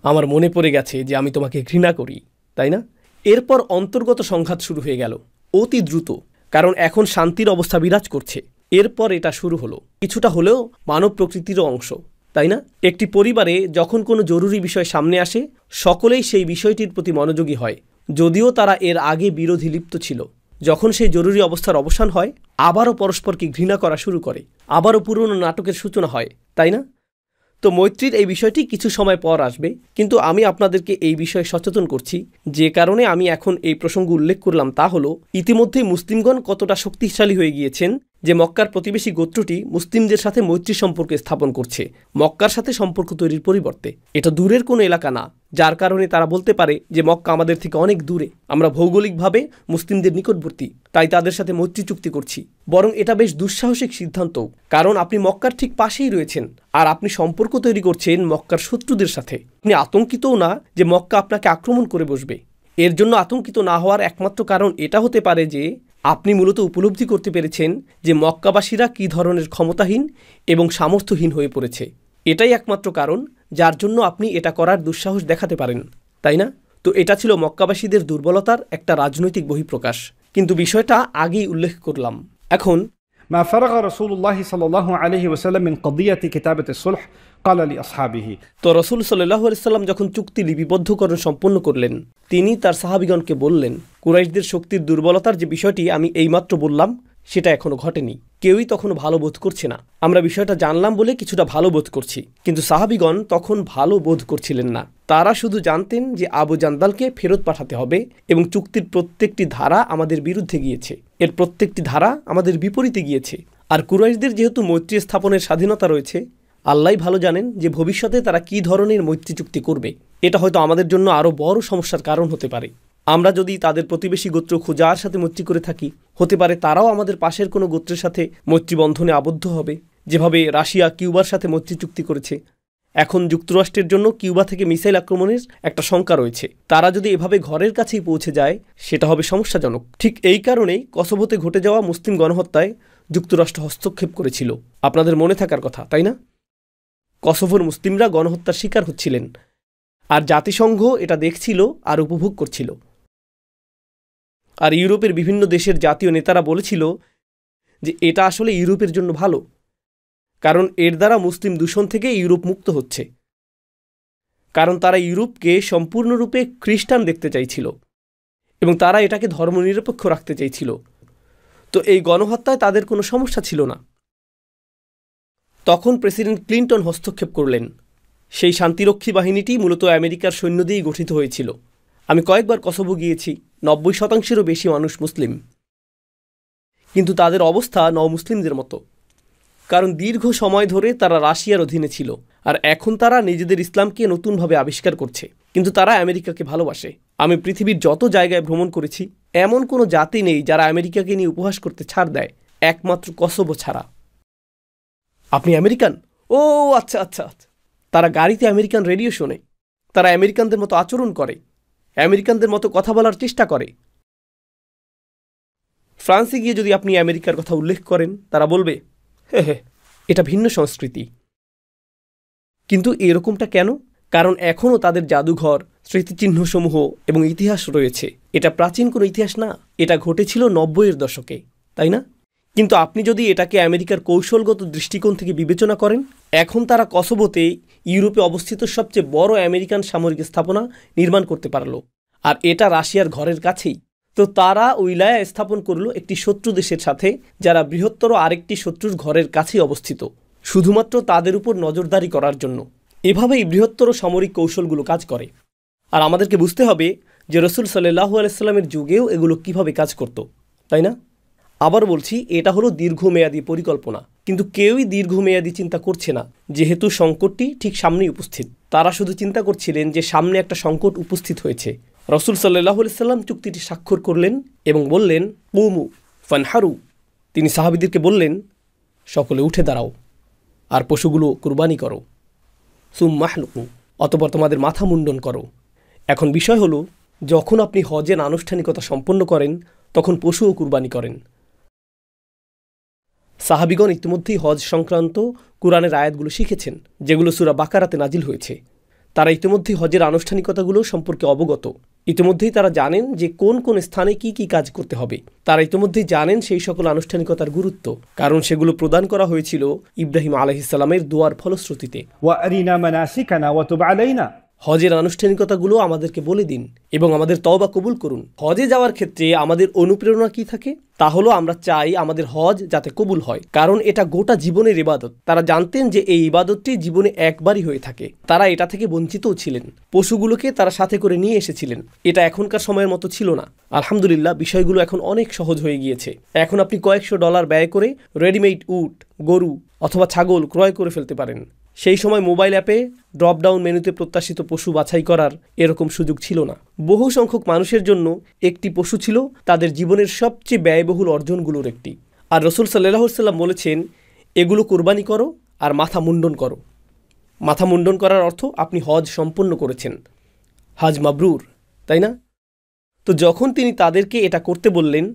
আমার মনে পড়ে গেছে যে আমি তোমাকে ঘৃণা করি, তাই না? এরপর অন্তর্গত সংঘাত শুরু হয়ে গেল অতি দ্রুত, কারণ এখন শান্তির অবস্থা বিরাজ করছে। এরপর এটা শুরু হলো কিছুটা হলেও মানব প্রকৃতিরও অংশ, তাই না? একটি পরিবারে যখন কোনো জরুরি বিষয় সামনে আসে সকলেই সেই বিষয়টির প্রতি মনোযোগী হয়, যদিও তারা এর আগে বিরোধী লিপ্ত ছিল। যখন সেই জরুরি অবস্থার অবসান হয় আবারও পরস্পরকে ঘৃণা করা শুরু করে, আবারও পুরনো নাটকের সূচনা হয়, তাই না? তো মৈত্রীর এই বিষয়টি কিছু সময় পর আসবে, কিন্তু আমি আপনাদেরকে এই বিষয়ে সচেতন করছি। যে কারণে আমি এখন এই প্রসঙ্গ উল্লেখ করলাম তা হলো, ইতিমধ্যেই মুসলিমগণ কতটা শক্তিশালী হয়ে গিয়েছেন যে মক্কার প্রতিবেশী গোত্রটি মুসলিমদের সাথে মৈত্রী সম্পর্ক স্থাপন করছে মক্কার সাথে সম্পর্ক তৈরির পরিবর্তে। এটা দূরের কোনো এলাকা না, যার কারণে তারা বলতে পারে যে মক্কা আমাদের থেকে অনেক দূরে, আমরা ভৌগোলিকভাবে মুসলিমদের নিকটবর্তী, তাই তাদের সাথে মৈত্রী চুক্তি করছি। বরং এটা বেশ দুঃসাহসিক সিদ্ধান্ত, কারণ আপনি মক্কার ঠিক পাশেই রয়েছেন আর আপনি সম্পর্ক তৈরি করছেন মক্কার শত্রুদের সাথে। আপনি আতঙ্কিতও না যে মক্কা আপনাকে আক্রমণ করে বসবে। এর জন্য আতঙ্কিত না হওয়ার একমাত্র কারণ এটা হতে পারে যে আপনি মূলত উপলব্ধি করতে পেরেছেন যে মক্কাবাসীরা কী ধরনের ক্ষমতাহীন এবং সামর্থ্যহীন হয়ে পড়েছে। এটাই একমাত্র কারণ যার জন্য আপনি এটা করার দুঃসাহস দেখাতে পারেন, তাই না? তো এটা ছিল মক্কাবাসীদের দুর্বলতার একটা রাজনৈতিক বহিঃপ্রকাশ, কিন্তু বিষয়টা আগেই উল্লেখ করলাম। এখন ما فرغ رسول الله صلى الله عليه وسلم من قضية كتابة الصلح قال لأصحابه তো রসুল সাল্লাল্লাহু আলাইহি সাল্লাম যখন চুক্তি লিপিবদ্ধকরণ সম্পন্ন করলেন, তিনি তার সাহাবীগণকে বললেন, কুরাইশদের শক্তির দুর্বলতার যে বিষয়টি আমি এইমাত্র বললাম সেটা এখনো ঘটেনি। কেউই তখনও ভালো বোধ করছে না। আমরা বিষয়টা জানলাম বলে কিছুটা ভালো বোধ করছি, কিন্তু সাহাবীগণ তখন ভালো বোধ করছিলেন না। তারা শুধু জানতেন যে আবু জান্দালকে ফেরত পাঠাতে হবে এবং চুক্তির প্রত্যেকটি ধারা আমাদের বিরুদ্ধে গিয়েছে, এর প্রত্যেকটি ধারা আমাদের বিপরীতে গিয়েছে। আর কুরাইশদের যেহেতু মৈত্রী স্থাপনের স্বাধীনতা রয়েছে, আল্লাহ ভালো জানেন যে ভবিষ্যতে তারা কী ধরনের মৈত্রী চুক্তি করবে। এটা হয়তো আমাদের জন্য আরও বড় সমস্যার কারণ হতে পারে। আমরা যদি তাদের প্রতিবেশী গোত্র খুজার সাথে মৈত্রী করে থাকি, হতে পারে তারাও আমাদের পাশের কোনো গোত্রের সাথে মৈত্রী বন্ধনে আবদ্ধ হবে, যেভাবে রাশিয়া কিউবার সাথে মৈত্রী চুক্তি করেছে। এখন যুক্তরাষ্ট্রের জন্য কিউবা থেকে মিসাইল আক্রমণের একটা শঙ্কা রয়েছে। তারা যদি এভাবে ঘরের কাছেই পৌঁছে যায় সেটা হবে সমস্যাজনক। ঠিক এই কারণেই কসোভোতে ঘটে যাওয়া মুসলিম গণহত্যায় যুক্তরাষ্ট্র হস্তক্ষেপ করেছিল। আপনাদের মনে থাকার কথা, তাই না? কসোভোর মুসলিমরা গণহত্যার শিকার হচ্ছিলেন, আর জাতিসংঘ এটা দেখছিল আর উপভোগ করছিল। আর ইউরোপের বিভিন্ন দেশের জাতীয় নেতারা বলেছিল যে এটা আসলে ইউরোপের জন্য ভালো, কারণ এর দ্বারা মুসলিম দূষণ থেকে ইউরোপ মুক্ত হচ্ছে। কারণ তারা ইউরোপকে সম্পূর্ণরূপে খ্রিস্টান দেখতে চাইছিল এবং তারা এটাকে ধর্মনিরপেক্ষ রাখতে চাইছিল। তো এই গণহত্যায় তাদের কোনো সমস্যা ছিল না। তখন প্রেসিডেন্ট ক্লিন্টন হস্তক্ষেপ করলেন। সেই শান্তিরক্ষী বাহিনীটি মূলত আমেরিকার সৈন্য দিয়েই গঠিত হয়েছিল। আমি কয়েকবার কসোভো গিয়েছি, 90%-এরও বেশি মানুষ মুসলিম, কিন্তু তাদের অবস্থা মুসলিমদের মতো, কারণ দীর্ঘ সময় ধরে তারা রাশিয়ার অধীনে ছিল আর এখন তারা নিজেদের ইসলামকে নতুনভাবে আবিষ্কার করছে। কিন্তু তারা আমেরিকাকে ভালোবাসে। আমি পৃথিবীর যত জায়গায় ভ্রমণ করেছি এমন কোনো জাতি নেই যারা আমেরিকাকে নিয়ে উপহাস করতে ছাড় দেয়, একমাত্র কসোভো ছাড়া। আপনি আমেরিকান? ও আচ্ছা আচ্ছা আচ্ছা। তারা গাড়িতে আমেরিকান রেডিও শোনে, তারা আমেরিকানদের মতো আচরণ করে, আমেরিকানদের মতো কথা বলার চেষ্টা করে। ফ্রান্সে গিয়ে যদি আপনি আমেরিকার কথা উল্লেখ করেন তারা বলবে, হ্যাঁ, এটা ভিন্ন সংস্কৃতি। কিন্তু এরকমটা কেন? কারণ এখনও তাদের জাদুঘর, স্মৃতিচিহ্নসমূহ এবং ইতিহাস রয়েছে। এটা প্রাচীন কোনো ইতিহাস না, এটা ঘটেছিল 90-এর দশকে, তাই না? কিন্তু আপনি যদি এটাকে আমেরিকার কৌশলগত দৃষ্টিকোণ থেকে বিবেচনা করেন, এখন তারা কসোভোতে ইউরোপে অবস্থিত সবচেয়ে বড় আমেরিকান সামরিক স্থাপনা নির্মাণ করতে পারল, আর এটা রাশিয়ার ঘরের কাছেই। তো তারা উইলায়া স্থাপন করল একটি শত্রু দেশের সাথে, যারা বৃহত্তর আরেকটি শত্রুর ঘরের কাছেই অবস্থিত, শুধুমাত্র তাদের উপর নজরদারি করার জন্য। এভাবেই বৃহত্তর সামরিক কৌশলগুলো কাজ করে। আর আমাদেরকে বুঝতে হবে যে রসুল সাল্লাল্লাহু আলাইহি সাল্লামের যুগেও এগুলো কিভাবে কাজ করত, তাই না? আবার বলছি, এটা হলো দীর্ঘমেয়াদী পরিকল্পনা, কিন্তু কেউই দীর্ঘমেয়াদী চিন্তা করছে না, যেহেতু সংকটটি ঠিক সামনেই উপস্থিত। তারা শুধু চিন্তা করছিলেন যে সামনে একটা সংকট উপস্থিত হয়েছে। রসুল সাল্লাল্লাহু আলাইহি সাল্লাম চুক্তিটি স্বাক্ষর করলেন এবং বললেন, কুমু ফানহারু। তিনি সাহাবীদেরকে বললেন, সকলে উঠে দাঁড়াও আর পশুগুলো কুরবানি করো। সুম্মাহলুকু, অতঃপর তোমাদের মাথা মুন্ডন করো। এখন বিষয় হলো, যখন আপনি হজের আনুষ্ঠানিকতা সম্পন্ন করেন তখন পশুও কুরবানি করেন। সাহাবীগণ ইতিমধ্যেই হজ সংক্রান্ত কুরআনের আয়াতগুলো শিখেছেন, যেগুলো সূরা বাকারাতে নাজিল হয়েছে। তারা ইতিমধ্যেই হজের আনুষ্ঠানিকতাগুলো সম্পর্কে অবগত। ইতিমধ্যেই তারা জানেন যে কোন কোন স্থানে কি কি কাজ করতে হবে। তারা ইতিমধ্যেই জানেন সেই সকল আনুষ্ঠানিকতার গুরুত্ব, কারণ সেগুলো প্রদান করা হয়েছিল ইব্রাহিম আলাইহিস সালামের দোয়ার ফলশ্রুতিতে। وأرنا مناسكنا وتب علينا। হজের আনুষ্ঠানিকতাগুলো আমাদেরকে বলে দিন এবং আমাদের তওবা কবুল করুন। হজে যাওয়ার ক্ষেত্রে আমাদের অনুপ্রেরণা কি থাকে? তা হলো আমরা চাই আমাদের হজ যাতে কবুল হয়, কারণ এটা গোটা জীবনের ইবাদত। তারা জানতেন যে এই ইবাদতটি জীবনে একবারই হয়ে থাকে। তারা এটা থেকে বঞ্চিতও ছিলেন। পশুগুলোকে তারা সাথে করে নিয়ে এসেছিলেন। এটা এখনকার সময়ের মতো ছিল না। আলহামদুলিল্লাহ, বিষয়গুলো এখন অনেক সহজ হয়ে গিয়েছে। এখন আপনি কয়েকশো ডলার ব্যয় করে রেডিমেড উট, গরু অথবা ছাগল ক্রয় করে ফেলতে পারেন। সেই সময় মোবাইল অ্যাপে ড্রপডাউন মেনুতে প্রত্যাশিত পশু বাছাই করার এরকম সুযোগ ছিল না। বহু সংখ্যক মানুষের জন্য একটি পশু ছিল তাদের জীবনের সবচেয়ে ব্যয়বহুল অর্জনগুলোর একটি। আর রসুল সাল্লাল্লাহু আলাইহি সাল্লাম বলেছেন, এগুলো কোরবানি করো আর মাথা মুন্ডন করো। মাথা মুন্ডন করার অর্থ আপনি হজ সম্পন্ন করেছেন, হজ মাবরুর, তাই না? তো যখন তিনি তাদেরকে এটা করতে বললেন,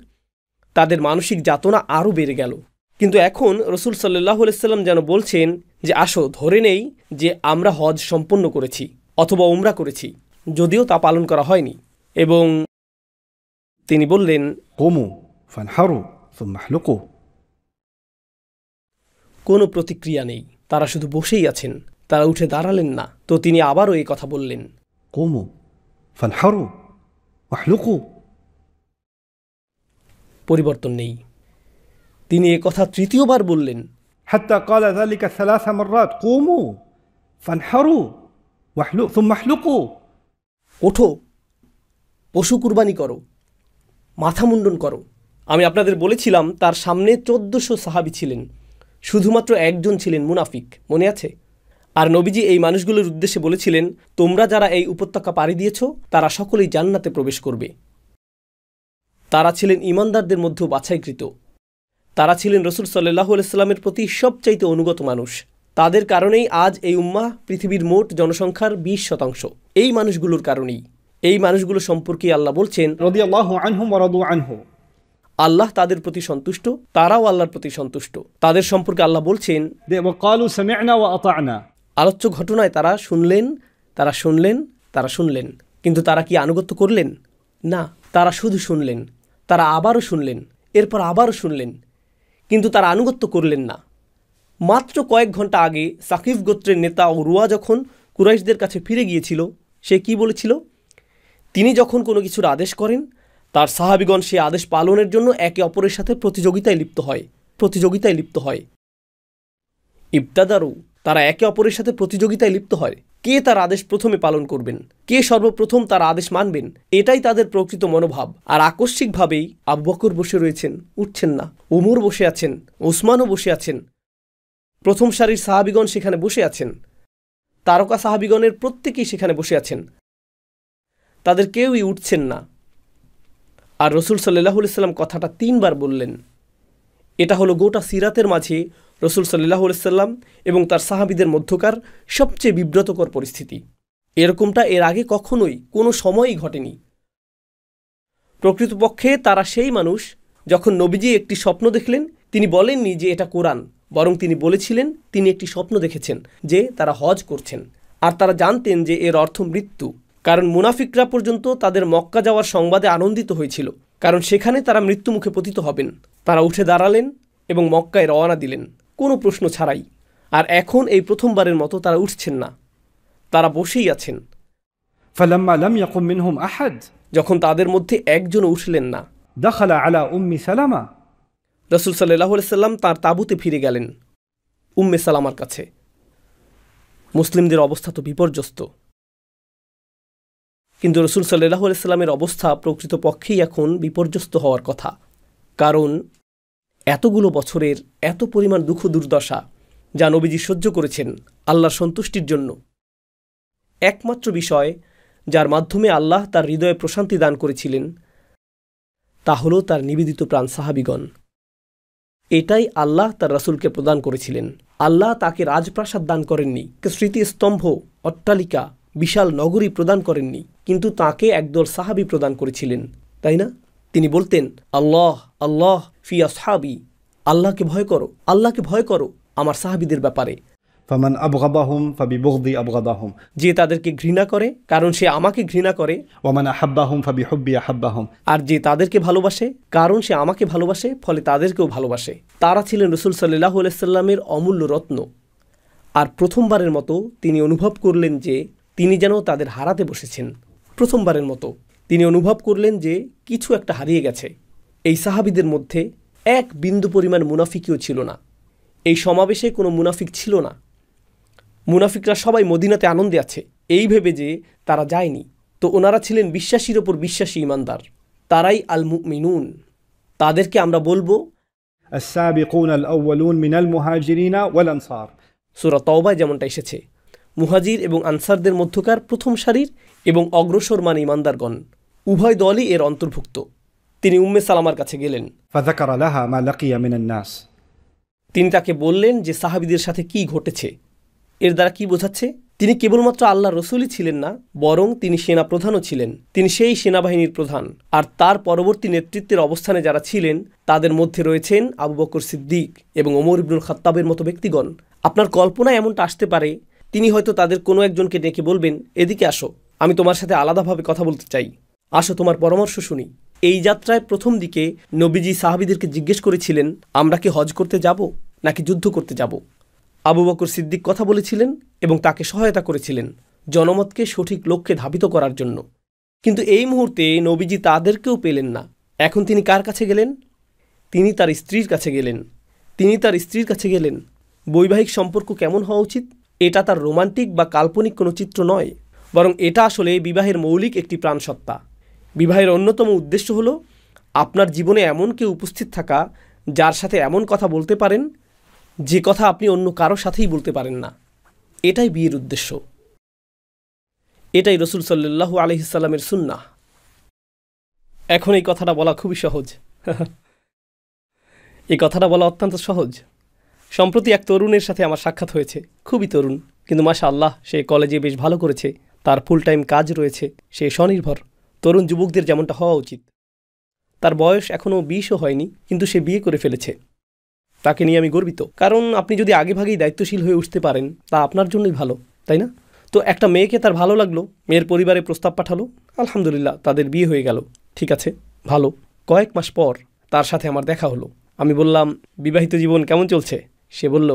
তাদের মানসিক যাতনা আরও বেড়ে গেল। কিন্তু এখন রসুল সাল্লাল্লাহু আলাইহি সাল্লাম যেন বলছেন যে আসো ধরে নেই যে আমরা হজ সম্পন্ন করেছি অথবা উমরা করেছি, যদিও তা পালন করা হয়নি। এবং তিনি বললেন, قوموا فانحروا ثم احلقوا। কোনো প্রতিক্রিয়া নেই, তারা শুধু বসেই আছেন, তারা উঠে দাঁড়ালেন না। তো তিনি আবারও এই কথা বললেন, قوموا فانحروا واحلقوا। পরিবর্তন নেই। তিনি এ কথা তৃতীয়বার বললেন, حتى قال ذلك 3 مرات قوموا فانحروا واحلقوا ثم احلقوا। ওঠো, পশু কুরবানি করো, মাথা মুন্ডন করো। আমি আপনাদের বলেছিলাম তার সামনে 1400 সাহাবী ছিলেন, শুধুমাত্র একজন ছিলেন মুনাফিক, মনে আছে? আর নবীজি এই মানুষগুলোর উদ্দেশ্যে বলেছিলেন, তোমরা যারা এই উপত্যকা পাড়ি দিয়েছ তারা সকলেই জান্নাতে প্রবেশ করবে। তারা ছিলেন ঈমানদারদের মধ্যেও বাছাইকৃত। তারা ছিলেন রসুল সাল্লাল্লাহু আলাইহি সাল্লামের প্রতি সবচাইতে অনুগত মানুষ। তাদের কারণেই আজ এই উম্মাহ পৃথিবীর মোট জনসংখ্যার 20%। এই মানুষগুলোর কারণেই। এই মানুষগুলো সম্পর্কে আল্লাহ বলছেন, রাদিয়াল্লাহু আনহুম ওয়া রাদু আনহু। আল্লাহ তাদের প্রতি সন্তুষ্ট, তারাও আল্লাহর প্রতি সন্তুষ্ট। তাদের সম্পর্কে আল্লাহ বলছেন, ওয়াকালু সামি'না ওয়া আতা'না। আলোচ্য ঘটনায় তারা শুনলেন, কিন্তু তারা কি আনুগত্য করলেন? না, তারা শুধু শুনলেন, তারা আবারও শুনলেন, এরপর আবারও শুনলেন, কিন্তু তারা আনুগত্য করলেন না। মাত্র কয়েক ঘন্টা আগে সাকিফ গোত্রের নেতা উরওয়া যখন কুরাইশদের কাছে ফিরে গিয়েছিল, সে কি বলেছিল? তিনি যখন কোনো কিছুর আদেশ করেন, তার সাহাবীগণ সে আদেশ পালনের জন্য একে অপরের সাথে প্রতিযোগিতায় লিপ্ত হয়। ইবতাদারু, তারা একে অপরের সাথে প্রতিযোগিতায় লিপ্ত হয়। কে তার আদেশ প্রথমে পালন করবেন, কে সর্বপ্রথম তার আদেশ মানবেন, এটাই তাদের প্রকৃত মনোভাব। আর আকস্মিকভাবেই আবু বকর বসে রয়েছেন, উঠছেন না। উমর বসে আছেন, ওসমানও বসে আছেন। প্রথম সারির সাহাবীগণ সেখানে বসে আছেন। তারকা সাহাবীগণের প্রত্যেকেই সেখানে বসে আছেন। তাদের কেউই উঠছেন না। আর রসুল সাল্লাল্লাহু আলাইহি সাল্লাম কথাটা 3 বার বললেন। এটা হলো গোটা সিরাতের মাঝে রসুল সাল্লাল্লাহু আলাইহি সাল্লাম এবং তার সাহাবীদের মধ্যকার সবচেয়ে বিব্রতকর পরিস্থিতি। এরকমটা এর আগে কখনোই কোনো সময়ই ঘটেনি। প্রকৃতপক্ষে তারা সেই মানুষ, যখন নবীজি একটি স্বপ্ন দেখলেন, তিনি বলেননি যে এটা কোরআন, বরং তিনি বলেছিলেন তিনি একটি স্বপ্ন দেখেছেন যে তারা হজ করছেন। আর তারা জানতেন যে এর অর্থ মৃত্যু, কারণ মুনাফিকরা পর্যন্ত তাদের মক্কা যাওয়ার সংবাদে আনন্দিত হয়েছিল, কারণ সেখানে তারা মৃত্যুমুখে পতিত হবেন। তারা উঠে দাঁড়ালেন এবং মক্কায় রওনা দিলেন কোনো প্রশ্ন ছাড়াই। আর এখন এই প্রথমবারের মতো তারা উঠছেন না, তারা বসেই আছেন। فلما لم يقم منهم أحد। যখন তাদের মধ্যে একজনও উঠলেন না, دخل على أم سلمة। রাসূল সাল্লাল্লাহু আলাইহি সাল্লাম তার তাঁবুতে ফিরে গেলেন, উম্মে সালামার কাছে। মুসলিমদের অবস্থা তো বিপর্যস্ত। কিন্তু রাসূল সাল্লাল্লাহু আলাইহি সাল্লামের অবস্থা প্রকৃতপক্ষেই এখন বিপর্যস্ত হওয়ার কথা। কারণ এতগুলো বছরের এত পরিমাণ দুঃখ দুর্দশা যা নবীজি সহ্য করেছেন আল্লাহর সন্তুষ্টির জন্য, একমাত্র বিষয় যার মাধ্যমে আল্লাহ তার হৃদয়ে প্রশান্তি দান করেছিলেন তা হল তার নিবেদিত প্রাণ সাহাবীগণ। এটাই আল্লাহ তার রাসূলকে প্রদান করেছিলেন। আল্লাহ তাকে রাজপ্রাসাদ দান করেননি, স্মৃতিস্তম্ভ, অট্টালিকা, বিশাল নগরী প্রদান করেননি, কিন্তু তাকে একদল সাহাবী প্রদান করেছিলেন, তাই না? তিনি বলতেন, আল্লাহ আল্লাহ ফি আসহাবি, আল্লাহকে ভয় করো, আল্লাহকে ভয় করো আমার সাহাবীদের ব্যাপারে। فمن أبغضهم فببغضي أبغضهم, যে তাদেরকে ঘৃণা করে কারণ সে আমাকে ঘৃণা করে, ومن أحبهم فبحبي أحبهم, আর যে তাদেরকে ভালোবাসে কারণ সে আমাকে ভালোবাসে ফলে তাদেরকেও ভালোবাসে। তারা ছিলেন রাসূল সাল্লাল্লাহু আলাইহি সাল্লামের অমূল্য রত্ন। আর প্রথমবারের মতো তিনি অনুভব করলেন যে তিনি যেন তাদের হারাতে বসেছেন। প্রথমবারের মতো তিনি অনুভব করলেন যে কিছু একটা হারিয়ে গেছে। এই সাহাবীদের মধ্যে এক বিন্দু পরিমাণ মুনাফিকও ছিল না। এই সমাবেশে কোনো মুনাফিক ছিল না। মুনাফিকরা সবাই মদিনাতে আনন্দে আছে এই ভেবে যে তারা যায়নি। তো ওনারা ছিলেন বিশ্বাসীর ওপর বিশ্বাসী ইমানদার, তারাই আল মুমিনুন। তাদেরকে আমরা বলবো السابقون الأولون من المهاجرين والأنصار। সূরা তাওবায় যেমনটা এসেছে, মুহাজির এবং আনসারদের মধ্যকার প্রথম সারির এবং অগ্রসর মানে ইমানদারগণ উভয় দলই এর অন্তর্ভুক্ত। তিনি উম্মে সালামার কাছে গেলেন, فذكر لها ما لقي من الناس, তিনি তাকে বললেন যে সাহাবীদের সাথে কি ঘটেছে। এর দ্বারা কি বোঝাচ্ছে? তিনি কেবলমাত্র আল্লাহ রসুলই ছিলেন না, বরং তিনি সেনা প্রধানও ছিলেন। তিনি সেই সেনাবাহিনীর প্রধান। আর তার পরবর্তী নেতৃত্বের অবস্থানে যারা ছিলেন তাদের মধ্যে রয়েছেন আবু বকর সিদ্দিক এবং ওমর ইবনুল খাত্তাবের মতো ব্যক্তিগণ। আপনার কল্পনায় এমনটা আসতে পারে তিনি হয়তো তাদের কোনো একজনকে ডেকে বলবেন, এদিকে আসো, আমি তোমার সাথে আলাদাভাবে কথা বলতে চাই, আসো তোমার পরামর্শ শুনি। এই যাত্রায় প্রথম দিকে নবীজি সাহাবীদেরকে জিজ্ঞেস করেছিলেন, আমরা কি হজ করতে যাব নাকি যুদ্ধ করতে যাব? আবু বকর সিদ্দিক কথা বলেছিলেন এবং তাকে সহায়তা করেছিলেন জনমতকে সঠিক লক্ষ্যে ধাবিত করার জন্য। কিন্তু এই মুহূর্তে নবীজি তাদেরকেও পেলেন না। এখন তিনি কার কাছে গেলেন? তিনি তার স্ত্রীর কাছে গেলেন। বৈবাহিক সম্পর্ক কেমন হওয়া উচিত? এটা তার রোমান্টিক বা কাল্পনিক কোনো চিত্র নয়, বরং এটা আসলে বিবাহের মৌলিক একটি প্রাণসত্তা। বিবাহের অন্যতম উদ্দেশ্য হলো আপনার জীবনে এমন কেউ উপস্থিত থাকা যার সাথে এমন কথা বলতে পারেন যে কথা আপনি অন্য কারো সাথেই বলতে পারেন না। এটাই বিয়ের উদ্দেশ্য। এটাই রাসূল সাল্লাল্লাহু আলাইহি সাল্লামের সুন্নাহ। এখন এই কথাটা বলা খুবই সহজ। এই কথাটা বলা অত্যন্ত সহজ। সম্প্রতি এক তরুণের সাথে আমার সাক্ষাৎ হয়েছে, খুবই তরুণ, কিন্তু মাশাআল্লাহ সে কলেজে বেশ ভালো করেছে, তার ফুল টাইম কাজ রয়েছে, সে স্বনির্ভর। তরুণ যুবকদের যেমনটা হওয়া উচিত। তার বয়স এখনও 20ও হয়নি, কিন্তু সে বিয়ে করে ফেলেছে। তাকে নিয়ে আমি গর্বিত, কারণ আপনি যদি আগেভাগেই দায়িত্বশীল হয়ে উঠতে পারেন তা আপনার জন্যই ভালো, তাই না? তো একটা মেয়েকে তার ভালো লাগলো, মেয়ের পরিবারে প্রস্তাব পাঠালো, আলহামদুলিল্লাহ তাদের বিয়ে হয়ে গেল। ঠিক আছে, ভালো। কয়েক মাস পর তার সাথে আমার দেখা হলো। আমি বললাম, বিবাহিত জীবন কেমন চলছে? সে বলল,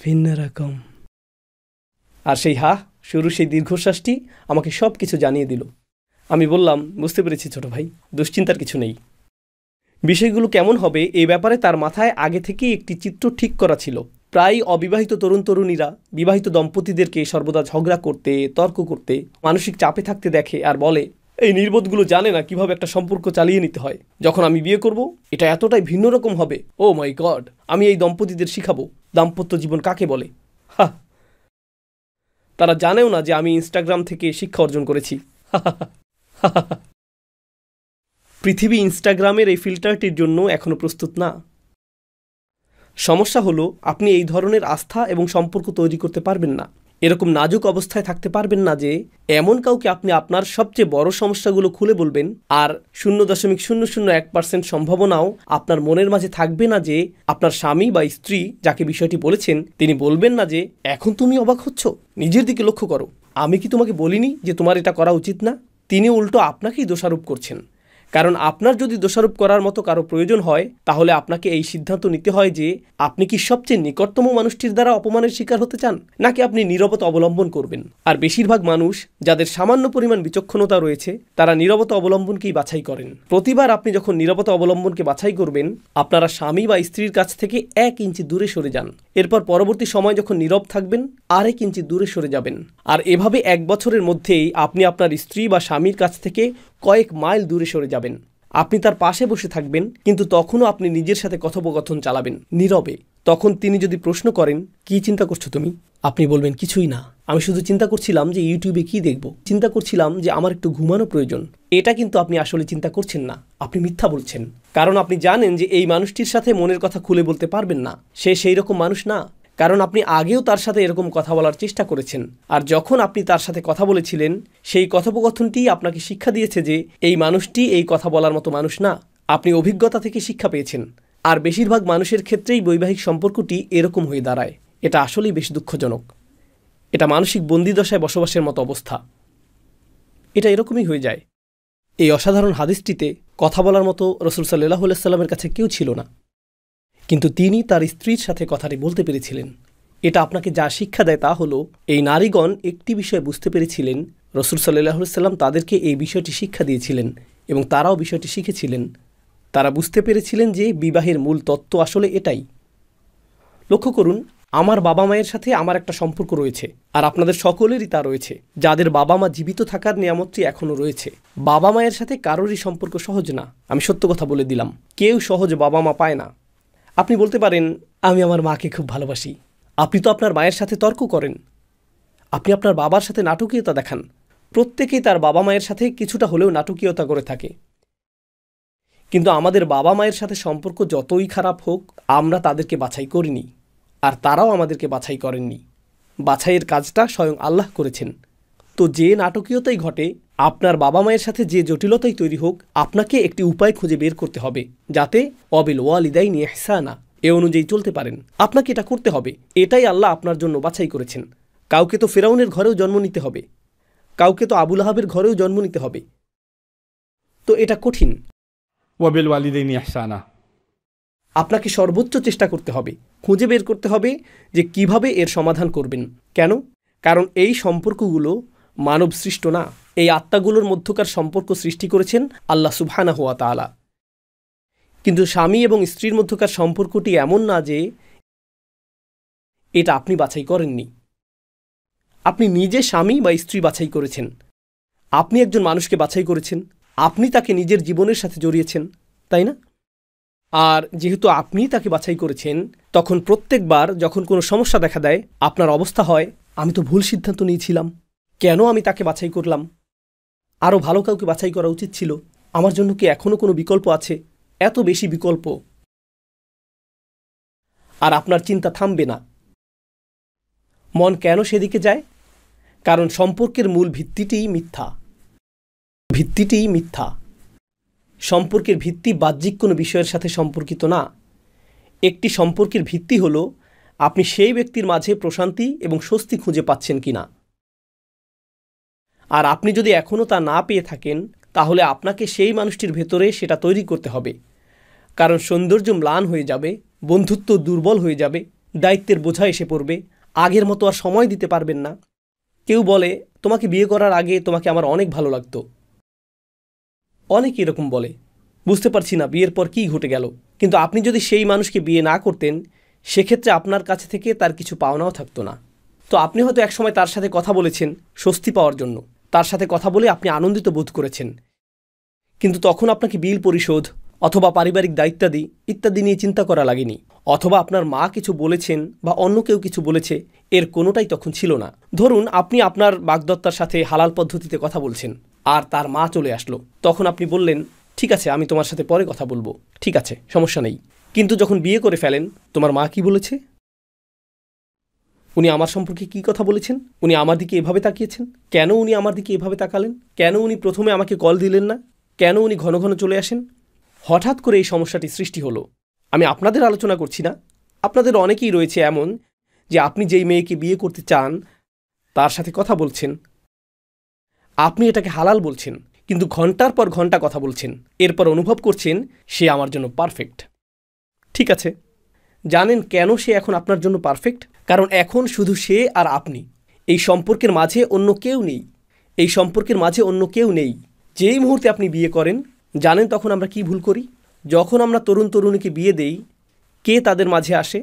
ভিন্ন রকম। আর সেই শুরু সেই দীর্ঘশ্বাসটি আমাকে সব কিছু জানিয়ে দিল। আমি বললাম, বুঝতে পেরেছি ছোট ভাই, দুশ্চিন্তার কিছু নেই। বিষয়গুলো কেমন হবে এই ব্যাপারে তার মাথায় আগে থেকেই একটি চিত্র ঠিক করা ছিল। প্রায় অবিবাহিত তরুণ তরুণীরা বিবাহিত দম্পতিদেরকে সর্বদা ঝগড়া করতে, তর্ক করতে, মানসিক চাপে থাকতে দেখে আর বলে, এই নির্বোধগুলো জানে না কিভাবে একটা সম্পর্ক চালিয়ে নিতে হয়। যখন আমি বিয়ে করব এটা এতটাই ভিন্ন রকম হবে, ও মাই গড, আমি এই দম্পতিদের শিখাবো দাম্পত্য জীবন কাকে বলে। তারা জানেও না যে আমি ইনস্টাগ্রাম থেকে শিক্ষা অর্জন করেছি। পৃথিবী ইনস্টাগ্রামের এই ফিল্টারটির জন্য এখনো প্রস্তুত না। সমস্যা হলো আপনি এই ধরনের আস্থা এবং সম্পর্ক তৈরি করতে পারবেন না, এরকম নাজুক অবস্থায় থাকতে পারবেন না যে এমন কাউকে আপনি আপনার সবচেয়ে বড় সমস্যাগুলো খুলে বলবেন, আর 0.001% সম্ভাবনাও আপনার মনের মাঝে থাকবে না যে আপনার স্বামী বা স্ত্রী যাকে বিষয়টি বলেছেন তিনি বলবেন না যে, এখন তুমি অবাক হচ্ছ, নিজের দিকে লক্ষ্য করো, আমি কি তোমাকে বলিনি যে তোমার এটা করা উচিত না? তিনি উল্টো আপনাকেই দোষারোপ করছেন। কারণ আপনার যদি দোষারোপ করার মতো কারো প্রয়োজন হয় তাহলে আপনাকে এই সিদ্ধান্ত নিতে হয় যে আপনি কি সবচেয়ে নিকটতম মানুষটির দ্বারা অপমানের শিকার হতে চান, নাকি আপনি নীরবতা অবলম্বন করবেন। আর বেশিরভাগ মানুষ যাদের সামান্য পরিমাণ বিচক্ষণতা রয়েছে তারা নীরবতা অবলম্বনকেই বাছাই করেন। প্রতিবার আপনি যখন নীরবতা অবলম্বনকে বাছাই করবেন, আপনারা স্বামী বা স্ত্রীর কাছ থেকে 1 ইঞ্চি দূরে সরে যান। এরপর পরবর্তী সময় যখন নীরব থাকবেন 1 ইঞ্চি দূরে সরে যাবেন। আর এভাবে 1 বছরের মধ্যেই আপনি আপনার স্ত্রী বা স্বামীর কাছ থেকে কয়েক মাইল দূরে সরে যাবেন। আপনি তার পাশে বসে থাকবেন, কিন্তু তখনও আপনি নিজের সাথে কথোপকথন চালাবেন নীরবে। তখন তিনি যদি প্রশ্ন করেন, কি চিন্তা করছো তুমি? আপনি বলবেন, কিছুই না, আমি শুধু চিন্তা করছিলাম যে ইউটিউবে কি দেখব, চিন্তা করছিলাম যে আমার একটু ঘুমানো প্রয়োজন। এটা কিন্তু আপনি আসলে চিন্তা করছেন না, আপনি মিথ্যা বলছেন। কারণ আপনি জানেন যে এই মানুষটির সাথে মনের কথা খুলে বলতে পারবেন না, সে সেই রকম মানুষ না। কারণ আপনি আগেও তার সাথে এরকম কথা বলার চেষ্টা করেছেন, আর যখন আপনি তার সাথে কথা বলেছিলেন সেই কথোপকথনটি আপনাকে শিক্ষা দিয়েছে যে এই মানুষটি এই কথা বলার মতো মানুষ না। আপনি অভিজ্ঞতা থেকে শিক্ষা পেয়েছেন। আর বেশিরভাগ মানুষের ক্ষেত্রেই বৈবাহিক সম্পর্কটি এরকম হয়ে দাঁড়ায়। এটা আসলেই বেশ দুঃখজনক। এটা মানসিক বন্দিদশায় বসবাসের মতো অবস্থা। এটা এরকমই হয়ে যায়। এই অসাধারণ হাদিসটিতে কথা বলার মতো রাসূল সাল্লাল্লাহু আলাইহি ওয়াসাল্লামের কাছে কেউ ছিল না, কিন্তু তিনি তার স্ত্রীর সাথে কথাটি বলতে পেরেছিলেন। এটা আপনাকে যা শিক্ষা দেয় তা হলো, এই নারীগণ একটি বিষয় বুঝতে পেরেছিলেন, রাসূল সাল্লাল্লাহু আলাইহি ওয়াসাল্লাম তাদেরকে এই বিষয়টি শিক্ষা দিয়েছিলেন এবং তারাও বিষয়টি শিখেছিলেন। তারা বুঝতে পেরেছিলেন যে বিবাহের মূল তত্ত্ব আসলে এটাই। লক্ষ্য করুন, আমার বাবা মায়ের সাথে আমার একটা সম্পর্ক রয়েছে, আর আপনাদের সকলেরই তা রয়েছে, যাদের বাবা মা জীবিত থাকার নিয়ামতটি এখনও রয়েছে। বাবা মায়ের সাথে কারোরই সম্পর্ক সহজ না, আমি সত্য কথা বলে দিলাম। কেউ সহজ বাবা মা পায় না। আপনি বলতে পারেন, আমি আমার মাকে খুব ভালোবাসি। আপনি তো আপনার মায়ের সাথে তর্ক করেন, আপনি আপনার বাবার সাথে নাটকীয়তা দেখান। প্রত্যেকেই তার বাবা মায়ের সাথে কিছুটা হলেও নাটকীয়তা করে থাকে। কিন্তু আমাদের বাবা মায়ের সাথে সম্পর্ক যতই খারাপ হোক, আমরা তাদেরকে বাছাই করিনি, আর তারাও আমাদেরকে বাছাই করেননি। বাছাইয়ের কাজটা স্বয়ং আল্লাহ করেছেন। তো যে নাটকীয়তাই ঘটে, আপনার বাবা মায়ের সাথে যে জটিলতাই তৈরি হোক, আপনাকে একটি উপায় খুঁজে বের করতে হবে যাতে অবিল ওয়ালিদাইনি ইহসানা এ অনুযায়ী চলতে পারেন। আপনাকে এটা করতে হবে। এটাই আল্লাহ আপনার জন্য বাছাই করেছেন। কাউকে তো ফেরাউনের ঘরেও জন্ম নিতে হবে, কাউকে তো আবুল আহাবের ঘরেও জন্ম নিতে হবে। তো এটা কঠিন। ওয়াবিল ওয়ালিদাইনি ইহসানা। আপনাকে সর্বোচ্চ চেষ্টা করতে হবে, খুঁজে বের করতে হবে যে কিভাবে এর সমাধান করবেন। কেন? কারণ এই সম্পর্কগুলো মানব সৃষ্ট না। এই আত্মাগুলোর মধ্যকার সম্পর্ক সৃষ্টি করেছেন আল্লাহ সুবহানাহু ওয়া তাআলা। কিন্তু স্বামী এবং স্ত্রীর মধ্যকার সম্পর্কটি এমন না যে এটা আপনি বাছাই করেননি। আপনি নিজে স্বামী বা স্ত্রী বাছাই করেছেন। আপনি একজন মানুষকে বাছাই করেছেন, আপনি তাকে নিজের জীবনের সাথে জড়িয়েছেন, তাই না? আর যেহেতু আপনি তাকে বাছাই করেছেন, তখন প্রত্যেকবার যখন কোনো সমস্যা দেখা দেয়, আপনার অবস্থা হয়, আমি তো ভুল সিদ্ধান্ত নিয়েছিলাম, কেন আমি তাকে বাছাই করলাম? আরও ভালো কাউকে বাছাই করা উচিত ছিল। আমার জন্য কি এখনও কোনো বিকল্প আছে? এত বেশি বিকল্প। আর আপনার চিন্তা থামবে না। মন কেন সেদিকে যায়? কারণ সম্পর্কের মূল ভিত্তিটিই মিথ্যা। ভিত্তিটিই মিথ্যা। সম্পর্কের ভিত্তি বাহ্যিক কোনো বিষয়ের সাথে সম্পর্কিত না। একটি সম্পর্কের ভিত্তি হলো আপনি সেই ব্যক্তির মাঝে প্রশান্তি এবং স্বস্তি খুঁজে পাচ্ছেন কিনা। আর আপনি যদি এখনও তা না পেয়ে থাকেন, তাহলে আপনাকে সেই মানুষটির ভেতরে সেটা তৈরি করতে হবে। কারণ সৌন্দর্য ম্লান হয়ে যাবে, বন্ধুত্ব দুর্বল হয়ে যাবে, দায়িত্বের বোঝা এসে পড়বে, আগের মতো আর সময় দিতে পারবেন না। কেউ বলে, তোমাকে বিয়ে করার আগে তোমাকে আমার অনেক ভালো লাগতো। অনেকে এরকম বলে। বুঝতে পারছি না বিয়ের পর কী ঘটে গেল। কিন্তু আপনি যদি সেই মানুষকে বিয়ে না করতেন, সেক্ষেত্রে আপনার কাছে থেকে তার কিছু পাওনাও থাকতো না। তো আপনি হয়তো একসময় তার সাথে কথা বলেছেন স্বস্তি পাওয়ার জন্য, তার সাথে কথা বলে আপনি আনন্দিত বোধ করেছেন, কিন্তু তখন আপনাকে বিল পরিশোধ অথবা পারিবারিক দায়িত্বাদি ইত্যাদি নিয়ে চিন্তা করা লাগেনি। অথবা আপনার মা কিছু বলেছেন বা অন্য কেউ কিছু বলেছে, এর কোনোটাই তখন ছিল না। ধরুন আপনি আপনার বাগদত্তার সাথে হালাল পদ্ধতিতে কথা বলছেন, আর তার মা চলে আসলো। তখন আপনি বললেন, ঠিক আছে, আমি তোমার সাথে পরে কথা বলবো, ঠিক আছে, সমস্যা নেই। কিন্তু যখন বিয়ে করে ফেলেন, তোমার মা কি বলেছে? উনি আমার সম্পর্কে কি কথা বলেছেন? উনি আমার দিকে এভাবে তাকিয়েছেন কেন? উনি আমার দিকে এভাবে তাকালেন কেন? উনি প্রথমে আমাকে কল দিলেন না কেন? উনি ঘন ঘন চলে আসেন। হঠাৎ করে এই সমস্যাটি সৃষ্টি হলো। আমি আপনাদের আলোচনা করছি না, আপনাদের অনেকেই রয়েছে এমন যে আপনি যেই মেয়েকে বিয়ে করতে চান তার সাথে কথা বলছেন, আপনি এটাকে হালাল বলছেন, কিন্তু ঘন্টার পর ঘন্টা কথা বলছেন, এরপর অনুভব করছেন সে আমার জন্য পারফেক্ট। ঠিক আছে, জানেন কেন সে এখন আপনার জন্য পারফেক্ট? কারণ এখন শুধু সে আর আপনি, এই সম্পর্কের মাঝে অন্য কেউ নেই। এই সম্পর্কের মাঝে অন্য কেউ নেই। যেই মুহূর্তে আপনি বিয়ে করেন, জানেন তখন আমরা কি ভুল করি? যখন আমরা তরুণ তরুণীকে বিয়ে দেই, কে তাদের মাঝে আসে?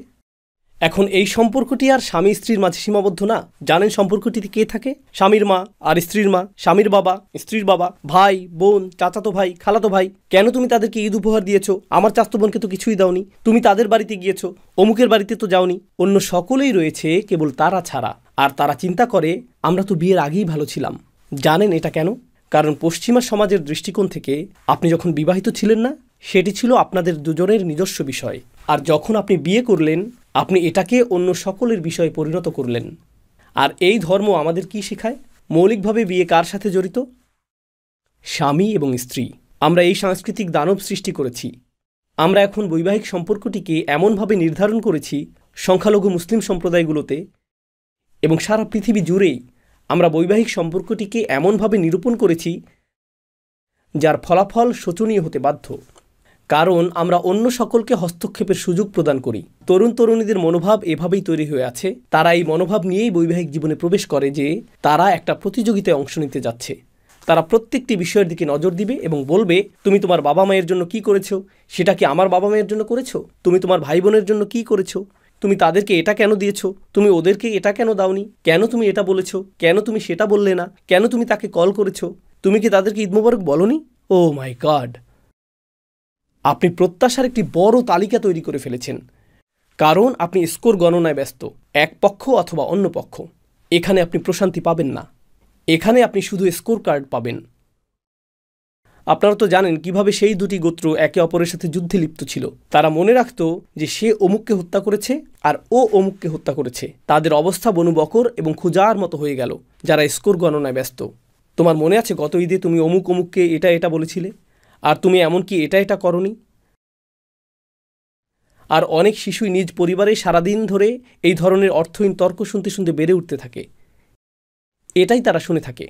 এখন এই সম্পর্কটি আর স্বামী স্ত্রীর মাঝে সীমাবদ্ধ না। জানেন সম্পর্কটিতে কে থাকে? স্বামীর মা আর স্ত্রীর মা, স্বামীর বাবা, স্ত্রীর বাবা, ভাই বোন, চাচাতো ভাই, খালাতো ভাই। কেন তুমি তাদেরকে ঈদ উপহার দিয়েছো? আমার চাচাতো বোনকে তো কিছুই দাওনি। তুমি তাদের বাড়িতে গিয়েছো, অমুকের বাড়িতে তো যাওনি। অন্য সকলেই রয়েছে কেবল তারা ছাড়া। আর তারা চিন্তা করে আমরা তো বিয়ের আগেই ভালো ছিলাম। জানেন এটা কেন? কারণ পশ্চিমা সমাজের দৃষ্টিকোণ থেকে আপনি যখন বিবাহিত ছিলেন না, সেটি ছিল আপনাদের দুজনের নিজস্ব বিষয়। আর যখন আপনি বিয়ে করলেন, আপনি এটাকে অন্য সকলের বিষয়ে পরিণত করলেন। আর এই ধর্ম আমাদের কি শেখায়? মৌলিকভাবে বিয়ে কার সাথে জড়িত? স্বামী এবং স্ত্রী। আমরা এই সাংস্কৃতিক দানব সৃষ্টি করেছি। আমরা এখন বৈবাহিক সম্পর্কটিকে এমনভাবে নির্ধারণ করেছি সংখ্যালঘু মুসলিম সম্প্রদায়গুলোতে এবং সারা পৃথিবী জুড়েই আমরা বৈবাহিক সম্পর্কটিকে এমনভাবে নিরূপণ করেছি যার ফলাফল শোচনীয় হতে বাধ্য। কারণ আমরা অন্য সকলকে হস্তক্ষেপের সুযোগ প্রদান করি। তরুণ তরুণীদের মনোভাব এভাবেই তৈরি হয়ে আছে। তারা এই মনোভাব নিয়েই বৈবাহিক জীবনে প্রবেশ করে যে তারা একটা প্রতিযোগিতায় অংশ নিতে যাচ্ছে। তারা প্রত্যেকটি বিষয়ের দিকে নজর দিবে এবং বলবে, তুমি তোমার বাবা মায়ের জন্য কি করেছো? সেটা কি আমার বাবা মায়ের জন্য করেছো? তুমি তোমার ভাই বোনের জন্য কি করেছো? তুমি তাদেরকে এটা কেন দিয়েছো? তুমি ওদেরকে এটা কেন দাওনি? কেন তুমি এটা বলেছো? কেন তুমি সেটা বললে না? কেন তুমি তাকে কল করেছো? তুমি কি তাদেরকে ঈদ মোবারক বলনি? ও মাই গড! আপনি প্রত্যাশার একটি বড় তালিকা তৈরি করে ফেলেছেন। কারণ আপনি স্কোর গণনায় ব্যস্ত, এক পক্ষ অথবা অন্য পক্ষ। এখানে আপনি প্রশান্তি পাবেন না। এখানে আপনি শুধু স্কোর কার্ড পাবেন। আপনারা তো জানেন কিভাবে সেই দুটি গোত্র একে অপরের সাথে যুদ্ধে লিপ্ত ছিল। তারা মনে রাখত যে সে অমুককে হত্যা করেছে আর ও অমুককে হত্যা করেছে। তাদের অবস্থা বনু বকর এবং খুজার মতো হয়ে গেল, যারা স্কোর গণনায় ব্যস্ত। তোমার মনে আছে গত ঈদে তুমি অমুক অমুককে এটা এটা বলেছিলে, আর তুমি এমনকি এটা এটা করনি? আর অনেক শিশুই নিজ পরিবারে সারাদিন ধরে এই ধরনের অর্থহীন তর্ক শুনতে শুনতে বেড়ে উঠতে থাকে। এটাই তারা শুনে থাকে।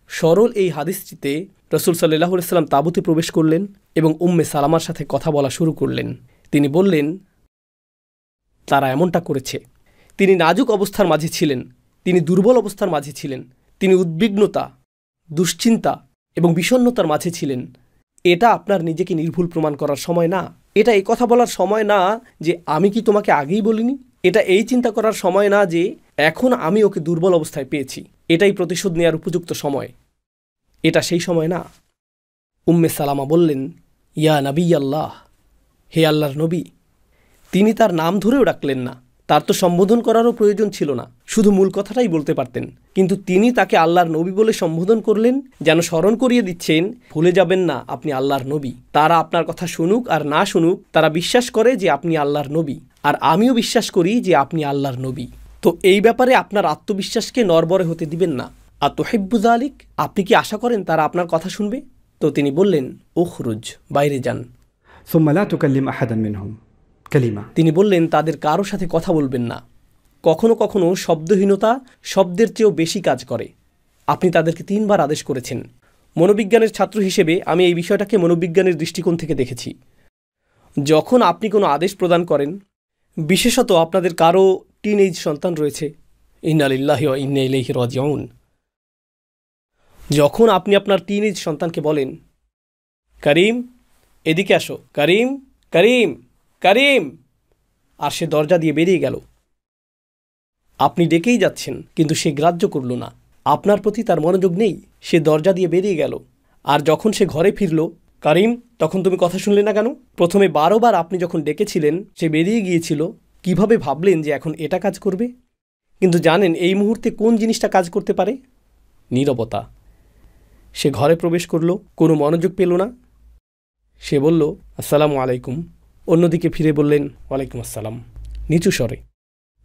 সরল এই হাদিসটিতে রাসূল সাল্লাল্লাহু আলাইহি ওয়াসাল্লাম তাঁবুতে প্রবেশ করলেন এবং উম্মে সালামার সাথে কথা বলা শুরু করলেন। তিনি বললেন, তারা এমনটা করেছে। তিনি নাজুক অবস্থার মাঝে ছিলেন, তিনি দুর্বল অবস্থার মাঝে ছিলেন, তিনি উদ্বিগ্নতা, দুশ্চিন্তা এবং বিষণ্ণতার মাঝে ছিলেন। এটা আপনার নিজেকে নির্ভুল প্রমাণ করার সময় না। এটা এই কথা বলার সময় না যে আমি কি তোমাকে আগেই বলিনি। এটা এই চিন্তা করার সময় না যে এখন আমি ওকে দুর্বল অবস্থায় পেয়েছি, এটাই প্রতিশোধ নেওয়ার উপযুক্ত সময়। এটা সেই সময় না। উম্মে সালামা বললেন, ইয়া নবী আল্লাহ, হে আল্লাহর নবী। তিনি তার নাম ধরেও ডাকলেন না। তার তো সম্বোধন করারও প্রয়োজন ছিল না, শুধু মূল কথাটাই বলতে পারতেন। কিন্তু তিনি তাকে আল্লাহর নবী বলে সম্বোধন করলেন, যেন স্মরণ করিয়ে দিচ্ছেন, ভুলে যাবেন না আপনি আল্লাহর নবী। তারা আপনার কথা শুনুক আর না শুনুক, তারা বিশ্বাস করে যে আপনি আল্লাহর নবী, আর আমিও বিশ্বাস করি যে আপনি আল্লাহর নবী। তো এই ব্যাপারে আপনার আত্মবিশ্বাসকে নড়বড়ে হতে দিবেন না। আতুহিব্বু যালিক, আপনি কি আশা করেন তারা আপনার কথা শুনবে? তো তিনি বললেন, উখরুজ, বাইরে যান। ثم لا تكلم أحدا منهم كلمة। তিনি বললেন, তাদের কারো সাথে কথা বলবেন না। কখনো কখনো শব্দহীনতা শব্দের চেয়েও বেশি কাজ করে। আপনি তাদেরকে 3 বার আদেশ করেছেন। মনোবিজ্ঞানের ছাত্র হিসেবে আমি এই বিষয়টাকে মনোবিজ্ঞানের দৃষ্টিকোণ থেকে দেখেছি। যখন আপনি কোনো আদেশ প্রদান করেন, বিশেষত আপনাদের কারো টিনএজ সন্তান রয়েছে, ইন্না লিল্লাহি ওয়া ইন্না ইলাইহি রাজিউন, যখন আপনি আপনার টিনএজ সন্তানকে বলেন, করিম এদিকে আসো, করিম করিম করিম, আর সে দরজা দিয়ে বেরিয়ে গেল, আপনি ডেকেই যাচ্ছেন কিন্তু সে গ্রাহ্য করল না। আপনার প্রতি তার মনোযোগ নেই, সে দরজা দিয়ে বেরিয়ে গেল। আর যখন সে ঘরে ফিরল, করিম তখন তুমি কথা শুনলে না কেন? প্রথমে 12 বার আপনি যখন ডেকেছিলেন সে বেরিয়ে গিয়েছিল, কিভাবে ভাবলেন যে এখন এটা কাজ করবে? কিন্তু জানেন এই মুহূর্তে কোন জিনিসটা কাজ করতে পারে? নীরবতা। সে ঘরে প্রবেশ করল, কোনো মনোযোগ পেল না। সে বলল, আসসালামু আলাইকুম। অন্যদিকে ফিরে বললেন, ওয়ালাইকুম আসসালাম, নিচু স্বরে।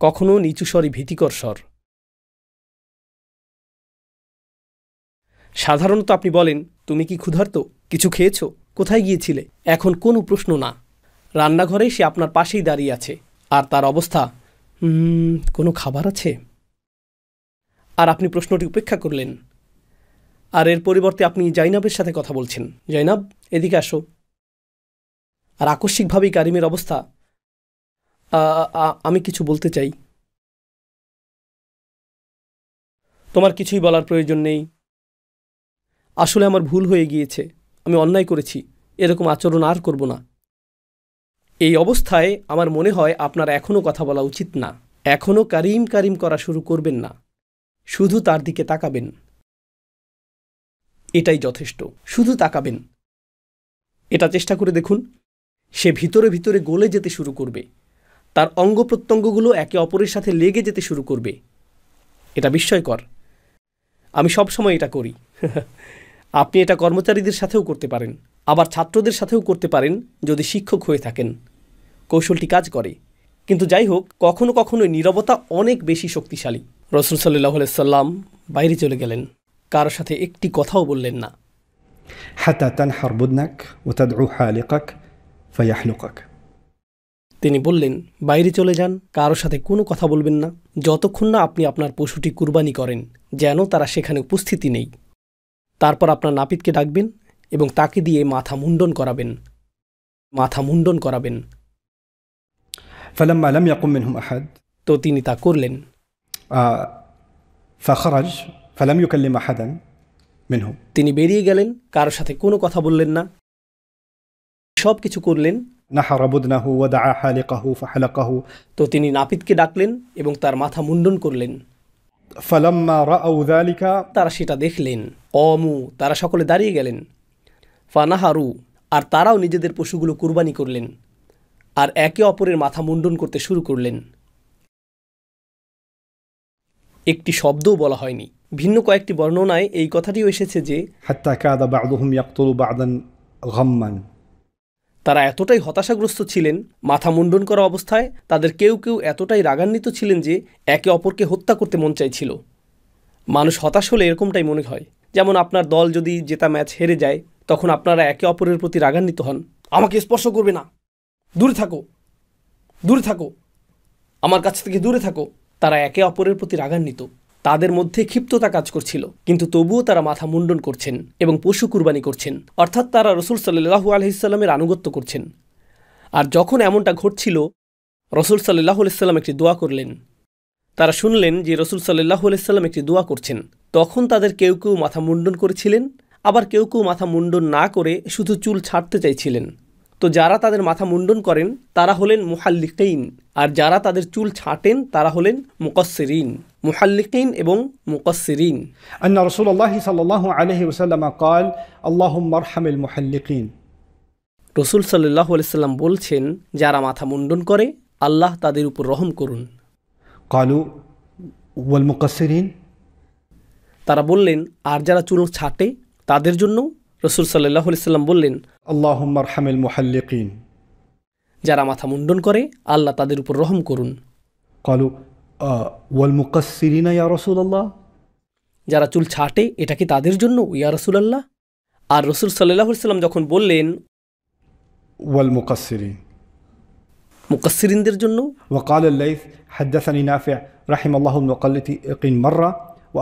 কখনো নিচু স্বরে ভীতিকর স্বর। সাধারণত আপনি বলেন, তুমি কি ক্ষুধার্ত? কিছু খেয়েছো? কোথায় গিয়েছিলে? এখন কোনো প্রশ্ন না। রান্নাঘরে সে আপনার পাশেই দাঁড়িয়ে আছে, আর তার অবস্থা, কোনো খাবার আছে? আর আপনি প্রশ্নটি উপেক্ষা করলেন। আর এর পরিবর্তে আপনি জাইনাবের সাথে কথা বলছেন। জাইনাব, এদিকে আসো। আর আকস্মিকভাবেই কারিমের অবস্থা। আমি কিছু বলতে চাই। তোমার কিছুই বলার প্রয়োজন নেই। আসলে আমার ভুল হয়ে গিয়েছে, আমি অন্যায় করেছি, এরকম আচরণ আর করব না। এই অবস্থায় আমার মনে হয় আপনার এখনও কথা বলা উচিত না। এখনও কারিম কারিম করা শুরু করবেন না, শুধু তার দিকে তাকাবেন, এটাই যথেষ্ট। শুধু তাকাবেন। এটা চেষ্টা করে দেখুন। সে ভিতরে ভিতরে গলে যেতে শুরু করবে, তার অঙ্গ প্রত্যঙ্গগুলো একে অপরের সাথে লেগে যেতে শুরু করবে। এটা বিস্ময়কর। আমি সবসময় এটা করি। আপনি এটা কর্মচারীদের সাথেও করতে পারেন, আবার ছাত্রদের সাথেও করতে পারেন যদি শিক্ষক হয়ে থাকেন। কৌশলটি কাজ করে। কিন্তু যাই হোক, কখনো কখনো নীরবতা অনেক বেশি শক্তিশালী। রাসূল সাল্লাল্লাহু আলাইহি সাল্লাম বাইরে চলে গেলেন, কারো সাথে একটি কথাও বললেন না। حتى تنحر بدنك وتدعو حالقك فيحلقك. তিনি বললেন, বাইরে চলে যান, কারো সাথে কোনো কথা বলবেন না, যতক্ষণ না আপনি আপনার পশুটি কুরবানি করেন, যেন তারা সেখানে উপস্থিতি নেই। তারপর আপনার নাপিতকে ডাকবেন এবং তাকে দিয়ে মাথা মুন্ডন করাবেন। মাথা মুন্ডন করাবেন। فلما لم يقم منهم أحد তো তিনি তা করলেন। فخرج فلم يكلم أحدا منهم. তিনি বেরিয়ে গেলেন, কারো সাথে কোনো কথা বললেন না, সব কিছু করলেন। نحر بدنه ودعا حالقه فحلقه. তো তিনি নাপিতকে ডাকলেন এবং তার মাথা মুন্ডন করলেন। فلما رأوا ذلك তারা সেটা দেখলেন। তারা সকলে দাঁড়িয়ে গেলেন। ফানাহারু, আর তারাও নিজেদের পশুগুলো কুরবানি করলেন আর একে অপরের মাথা মুন্ডন করতে শুরু করলেন। একটি শব্দও বলা হয়নি। ভিন্ন কয়েকটি বর্ণনায় এই কথাটিও এসেছে যে حتى كاد بعضهم يقتل بعضا غما. তারা এতটাই হতাশাগ্রস্ত ছিলেন, মাথা মুন্ডন করা অবস্থায় তাদের কেউ কেউ এতটাই রাগান্বিত ছিলেন যে একে অপরকে হত্যা করতে মন চাইছিল। মানুষ হতাশ হলে এরকমটাই মনে হয়। যেমন আপনার দল যদি জেতা ম্যাচ হেরে যায়, তখন আপনারা একে অপরের প্রতি রাগান্বিত হন। আমাকে স্পর্শ করবে না, দূরে থাকো, দূরে থাকো, আমার কাছ থেকে দূরে থাকো। তারা একে অপরের প্রতি রাগান্বিত, তাদের মধ্যে ক্ষিপ্ততা কাজ করছিল, কিন্তু তবুও তারা মাথা মুন্ডন করছেন এবং পশু কুরবানি করছেন, অর্থাৎ তারা রাসূল সাল্লাল্লাহু আলাইহি সাল্লামের আনুগত্য করছেন। আর যখন এমনটা ঘটছিল, রাসূল সাল্লাল্লাহু আলাইহি সাল্লাম একটি দোয়া করলেন। তারা শুনলেন যে রাসূল সাল্লাল্লাহু আলাইহি সাল্লাম একটি দোয়া করছেন। তখন তাদের কেউ কেউ মাথা মুন্ডন করেছিলেন, আবার কেউ কেউ মাথা মুন্ডন না করে শুধু চুল ছাড়তে চাইছিলেন। তো যারা তাদের মাথা মুন্ডন করেন তারা হলেন মুহাল্লিকিন, আর যারা তাদের চুল ছাঁটেন তারা হলেন মুকাসসিরিন। মুহাল্লিকিন এবং মুকাসসিরিন। أن رسول الله صلى الله عليه وسلم قال اللهم ارحم المحلقين. রাসূল সাল্লাল্লাহু আলাইহি সাল্লাম বলছেন, যারা মাথা মুন্ডন করে আল্লাহ তাদের উপর রহম করুন। قالوا والمقصرين. তারা বললেন, আর যারা চুল ছাঁটে তাদের জন্য? রাসূল সাল্লাল্লাহু আলাইহি সাল্লাম বললেন, اللهم ارحم المحلقين. যারা মাথা মুন্ডন করে আল্লাহ তাদের উপর রহম করুন। قالوا والمقصرين يا رسول الله. যারা চুল ছাঁটে এটা কি তাদের জন্য ইয়া রাসূলুল্লাহ? আর রাসূল সাল্লাল্লাহু আলাইহি সাল্লাম যখন বললেন والمقصرين মুকাসসিরিনদের জন্য। وقال الليث حدثني نافع رحم الله المقلقين مرة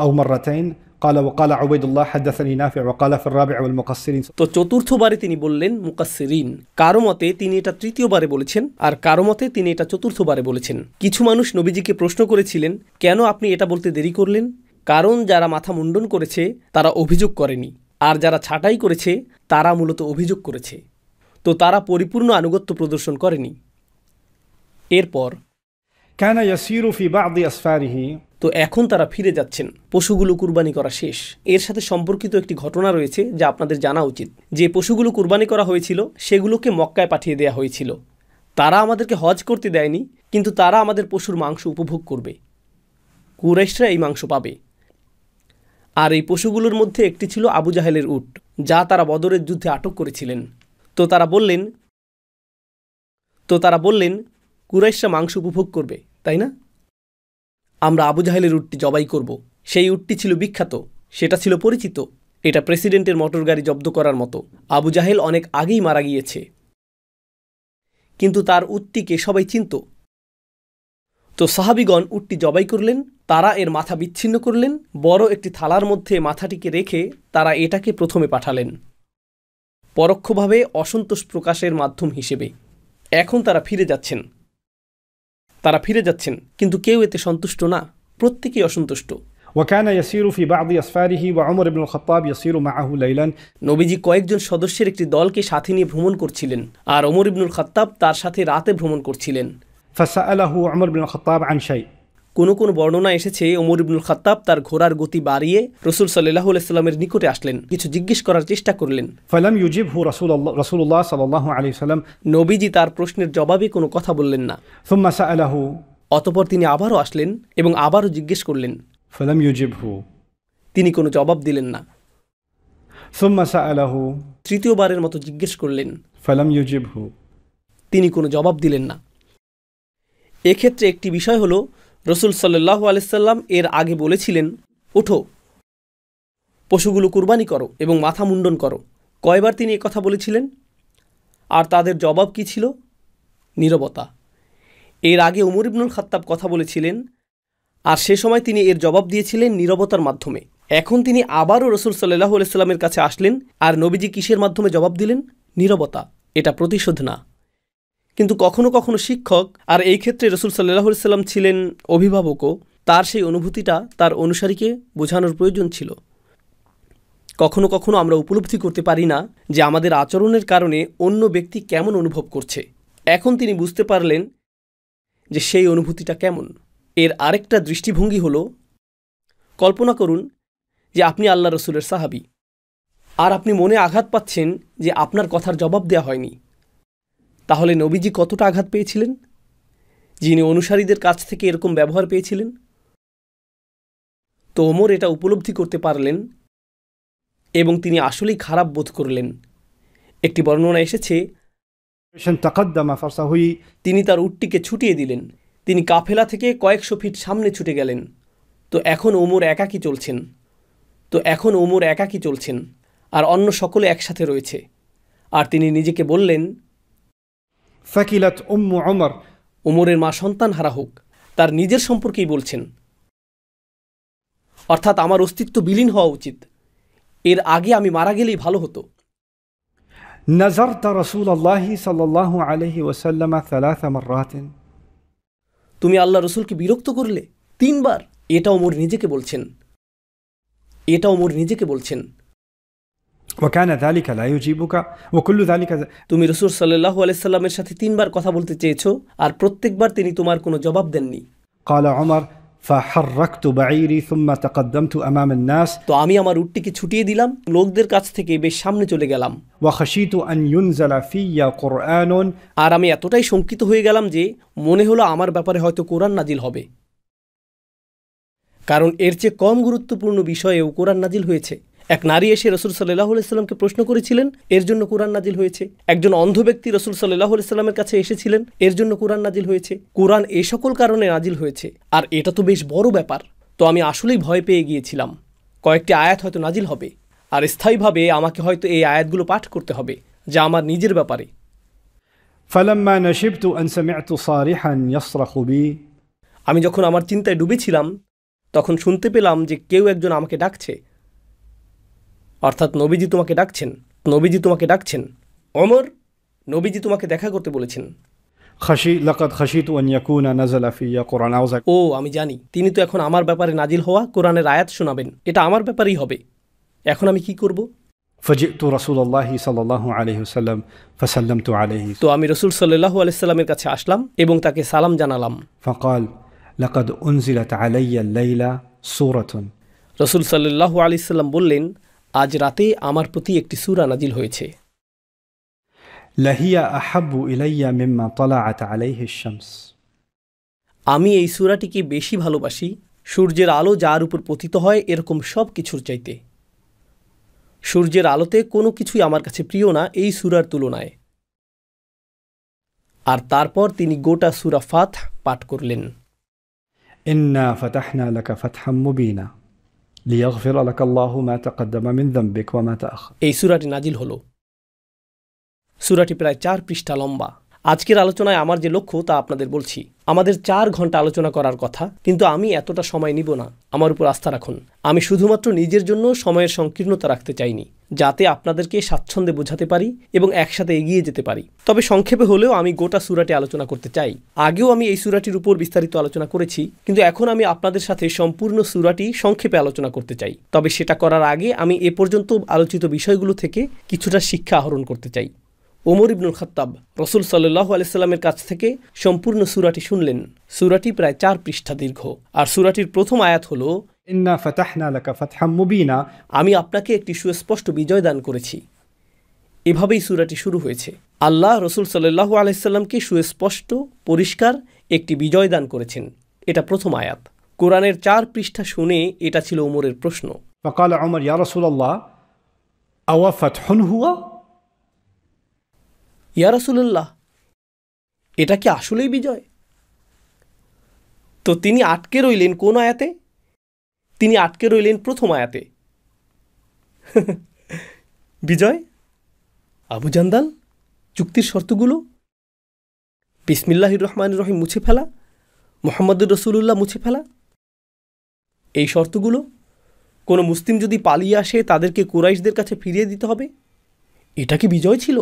أو مرتين قال وقال عبيد الله حدثني نافع وقال في الرابع والمقصرين. তো চতুর্থবারে তিনি বললেন মুকাসসিরিন। কারো মতে তিনি এটা তৃতীয়বারে বলেছেন, আর কারো মতে তিনি এটা চতুর্থবারে বলেছেন। কিছু মানুষ নবীজিকে প্রশ্ন করেছিলেন, কেন আপনি এটা বলতে দেরি করলেন? কারণ যারা মাথা মুন্ডন করেছে তারা অভিযোগ করেনি, আর যারা ছাঁটাই করেছে তারা মূলত অভিযোগ করেছে। তো তারা পরিপূর্ণ আনুগত্য প্রদর্শন করেনি। এরপর كان يسير في بعض أسفاره. তো এখন তারা ফিরে যাচ্ছেন, পশুগুলো কুরবানি করা শেষ। এর সাথে সম্পর্কিত একটি ঘটনা রয়েছে যা আপনাদের জানা উচিত। যে পশুগুলো কুরবানি করা হয়েছিল সেগুলোকে মক্কায় পাঠিয়ে দেওয়া হয়েছিল। তারা আমাদেরকে হজ করতে দেয়নি, কিন্তু তারা আমাদের পশুর মাংস উপভোগ করবে। কুরাইশরা এই মাংস পাবে। আর এই পশুগুলোর মধ্যে একটি ছিল আবু জাহেলের উট, যা তারা বদরের যুদ্ধে আটক করেছিলেন। তো তারা বললেন কুরাইশরা মাংস উপভোগ করবে, তাই না? আমরা আবু জাহেলের উটটি জবাই করব। সেই উটটি ছিল বিখ্যাত, সেটা ছিল পরিচিত। এটা প্রেসিডেন্টের মোটর গাড়ি জব্দ করার মতো। আবু জাহেল অনেক আগেই মারা গিয়েছে, কিন্তু তার উটটিকে সবাই চিনত। তো সাহাবীগণ উটটি জবাই করলেন, তারা এর মাথা বিচ্ছিন্ন করলেন, বড় একটি থালার মধ্যে মাথাটিকে রেখে তারা এটাকে প্রথমে পাঠালেন, পরোক্ষভাবে অসন্তোষ প্রকাশের মাধ্যম হিসেবে। এখন তারা ফিরে যাচ্ছেন, কিন্তু কেউ এতে সন্তুষ্ট না, প্রত্যেকেই অসন্তুষ্ট। وكان يسير في بعض أسفاره وعمر بن الخطاب يسير معه ليلا নবীজি কয়েকজন সদস্যের একটি দলকে সাথে নিয়ে ভ্রমণ করছিলেন, আর ওমর ইবনুল খাত্তাব তার সাথে রাতে ভ্রমণ করছিলেন। فسأله عمر بن الخطاب عن شيء কোনো বর্ণনা এসেছে ওমর ইবনুল খাত্তাব তার ঘোড়ার গতি বাড়িয়ে রাসূল সাল্লাল্লাহু আলাইহি সাল্লামের নিকটে আসলেন, কিছু জিজ্ঞেস করার চেষ্টা করলেন। فلم يجبه رسول الله صلى الله عليه وسلم নবীজি তার প্রশ্নের জবাবে কোনো কথা বললেন না। ثم سأله অতঃপর তিনি আবারও আসলেন এবং আবারও জিজ্ঞেস করলেন, فلم يجبه তিনি কোনো জবাব দিলেন না। ثم سأله তৃতীয়বারের মতো জিজ্ঞেস করলেন, فلم يجبه তিনি কোনো জবাব দিলেন না। এক্ষেত্রে একটি বিষয় হলো, রাসূল সাল্লাল্লাহু আলাইহি সাল্লাম এর আগে বলেছিলেন, ওঠো, পশুগুলো কুরবানি করো এবং মাথা মুন্ডন করো। কয়বার তিনি কথা বলেছিলেন? আর তাদের জবাব কি ছিল? নীরবতা। এর আগে ওমর ইবনুল খাত্তাব কথা বলেছিলেন, আর সে সময় তিনি এর জবাব দিয়েছিলেন নীরবতার মাধ্যমে। এখন তিনি আবারও রাসূল সাল্লাল্লাহু আলাইহি সাল্লামের কাছে আসলেন, আর নবীজি কিসের মাধ্যমে জবাব দিলেন? নীরবতা। এটা প্রতিশোধ না, কিন্তু কখনো কখনো শিক্ষক, আর এই ক্ষেত্রে রাসূল সাল্লাল্লাহু আলাইহি সাল্লাম ছিলেন অভিভাবকও, তার সেই অনুভূতিটা তার অনুসারীকে বোঝানোর প্রয়োজন ছিল। কখনো কখনো আমরা উপলব্ধি করতে পারি না যে আমাদের আচরণের কারণে অন্য ব্যক্তি কেমন অনুভব করছে। এখন তিনি বুঝতে পারলেন যে সেই অনুভূতিটা কেমন। এর আরেকটা দৃষ্টিভঙ্গি হলো, কল্পনা করুন যে আপনি আল্লাহ রসুলের সাহাবী, আর আপনি মনে আঘাত পাচ্ছেন যে আপনার কথার জবাব দেওয়া হয়নি। তাহলে নবীজি কতটা আঘাত পেয়েছিলেন, যিনি অনুসারীদের কাছ থেকে এরকম ব্যবহার পেয়েছিলেন? তো ওমর এটা উপলব্ধি করতে পারলেন এবং তিনি আসলেই খারাপ বোধ করলেন। একটি বর্ণনা এসেছে, তিনি তার উটটিকে ছুটিয়ে দিলেন, তিনি কাফেলা থেকে কয়েকশো ফিট সামনে ছুটে গেলেন। তো এখন ওমর একাকী চলছেন, আর অন্য সকলে একসাথে রয়েছে। আর তিনি নিজেকে বললেন, ফাকিলাত উম্মু উমর, ওমরের মা সন্তান হারা হোক। তার নিজের সম্পর্কেই বলছেন, অর্থাৎ আমার অস্তিত্ব বিলীন হওয়া উচিত, এর আগে আমি মারা গেলেই ভালো হতো। نظرت رسول الله صلى الله عليه وسلم 3 مرات, তুমি আল্লাহ রসুলকে বিরক্ত করলে 3 বার। এটা ওমর নিজেকে বলছেন। وكان ذلك لا يجيبك وكل ذلك, তুমি রাসূল সাল্লাল্লাহু আলাইহি সাল্লামের সাথে 3 বার কথা বলতে চেয়েছো, আর প্রত্যেকবার তিনি তোমার কোনো জবাব দেননি। قال عمر فحركت بعيري ثم تقدمت امام الناس, তো আমি আমার উটটিকে ছুটিয়ে দিলাম, লোকদের কাছ থেকে বেশ সামনে চলে গেলাম। وخشيت ان ينزل في قرآن, আর আমি এতটাই শঙ্কিত হয়ে গেলাম যে মনে হলো আমার ব্যাপারে হয়তো কোরআন নাজিল হবে, কারণ এর চেয়ে কম গুরুত্বপূর্ণ বিষয়েও কোরআন নাজিল হয়েছে। এক নারী এসে রাসূল সাল্লাল্লাহু আলাইহি সাল্লামকে প্রশ্ন করেছিলেন, এর জন্য কোরআন নাজিল হয়েছে। একজন অন্ধ ব্যক্তি রাসূল সাল্লাল্লাহু আলাইহি সাল্লামের কাছে এসেছিলেন, এর জন্য কোরআন নাজিল হয়েছে। কোরআন এই সকল কারণে নাজিল হয়েছে, আর এটা তো বেশ বড় ব্যাপার। তো আমি আসলেই ভয় পেয়ে গিয়েছিলাম, কয়েকটি আয়াত হয়তো নাজিল হবে, আর স্থায়ীভাবে আমাকে হয়তো এই আয়াতগুলো পাঠ করতে হবে, যা আমার নিজের ব্যাপারে। فلما نشبت ان سمعت صارحا يصرخ بي, আমি যখন আমার চিন্তায় ডুবেছিলাম, তখন শুনতে পেলাম যে কেউ একজন আমাকে ডাকছে, অর্থাৎ নবীজি তোমাকে ডাকছেন। ওমর, নবীজি তোমাকে দেখা করতে বলেছেন। لقد خشيت ان يكون نزل في قرآن, ও আমি জানি তিনি তো এখন আমার ব্যাপারে নাজিল হওয়া কোরআনের আয়াত শোনাবেন, এটা আমার ব্যাপারেই হবে। এখন আমি কি করব? فجئت رسول الله صلى الله عليه وسلم فسلمت عليه, তো আমি রাসূল সাল্লাল্লাহু আলাইহি সাল্লামের কাছে আসলাম এবং তাকে সালাম জানালাম। فقال لقد انزلت علي الليلة سورة, রাসূল সাল্লাল্লাহু আলাইহি সাল্লাম বললেন, আজ রাতে আমার প্রতি একটি সূরা নাজিল হয়েছে। لهي أحب إلي مما طلعت عليه الشمس, আমি এই সূরাটিকে বেশি ভালোবাসি সূর্যের আলো যার উপর পতিত হয় এরকম সব কিছুর চাইতে। সূর্যের আলোতে কোনো কিছুই আমার কাছে প্রিয় না এই সূরার তুলনায়। আর তারপর তিনি গোটা সূরা ফাথ পাঠ করলেন। إنا فتحنا لك فتحا مبينا ليغفر لك الله ما تقدم من ذنبك وما تأخر, এই সূরাটি নাজিল হলো। সূরাটি প্রায় 4 পৃষ্ঠা লম্বা, আজকের আলোচনায় আমার যে লক্ষ্য তা আপনাদের বলছি। আমাদের 4 ঘন্টা আলোচনা করার কথা, কিন্তু আমি এতটা সময় নিব না। আমার উপর আস্থা রাখুন। আমি শুধুমাত্র নিজের জন্য সময়ের সংকীর্ণতা রাখতে চাইনি, যাতে আপনাদেরকে স্বাচ্ছন্দ্যে বোঝাতে পারি এবং একসাথে এগিয়ে যেতে পারি। তবে সংক্ষেপে হলেও আমি গোটা সূরাটি আলোচনা করতে চাই। আগেও আমি এই সূরাটির উপর বিস্তারিত আলোচনা করেছি, কিন্তু এখন আমি আপনাদের সাথে সম্পূর্ণ সূরাটি সংক্ষেপে আলোচনা করতে চাই। তবে সেটা করার আগে আমি এ পর্যন্ত আলোচিত বিষয়গুলো থেকে কিছুটা শিক্ষা আহরণ করতে চাই। ওমর ইবনুল খাত্তাব রাসূল সাল্লাল্লাহু আলাইহি সাল্লামের কাছ থেকে সম্পূর্ণ সূরাটি শুনলেন। সূরাটি প্রায় 4 পৃষ্ঠা দীর্ঘ, আর সূরাটির প্রথম আয়াত হলো, ইন্না ফাতাহনা লাকা ফাতহাম মুবিনা, আমি আপনাকে একটি সুস্পষ্ট বিজয় দান করেছি। এভাবেই সূরাটি শুরু হয়েছে। আল্লাহ রাসূল সাল্লাল্লাহু আলাইহি সাল্লামকে সুস্পষ্ট, পরিষ্কার একটি বিজয় দান করেছেন। এটা প্রথম আয়াত। কোরআনের 4 পৃষ্ঠা শুনে এটা ছিল ওমরের প্রশ্ন। ফাকাল উমর ইয়া রাসূলুল্লাহ আওয়া ফাতহুন হুয়া, ইয়া রাসূলুল্লাহ, এটা কি আসলেই বিজয়? তো তিনি আটকে রইলেন কোন আয়াতে? তিনি আটকে রইলেন প্রথম আয়াতে। বিজয়? আবু জান্দাল? চুক্তির শর্তগুলো? বিসমিল্লাহির রহমানির রহিম মুছে ফেলা? মুহাম্মদুর রাসূলুল্লাহ মুছে ফেলা? এই শর্তগুলো? কোনো মুসলিম যদি পালিয়ে আসে তাদেরকে কুরাইশদের কাছে ফিরিয়ে দিতে হবে? এটা কি বিজয় ছিল?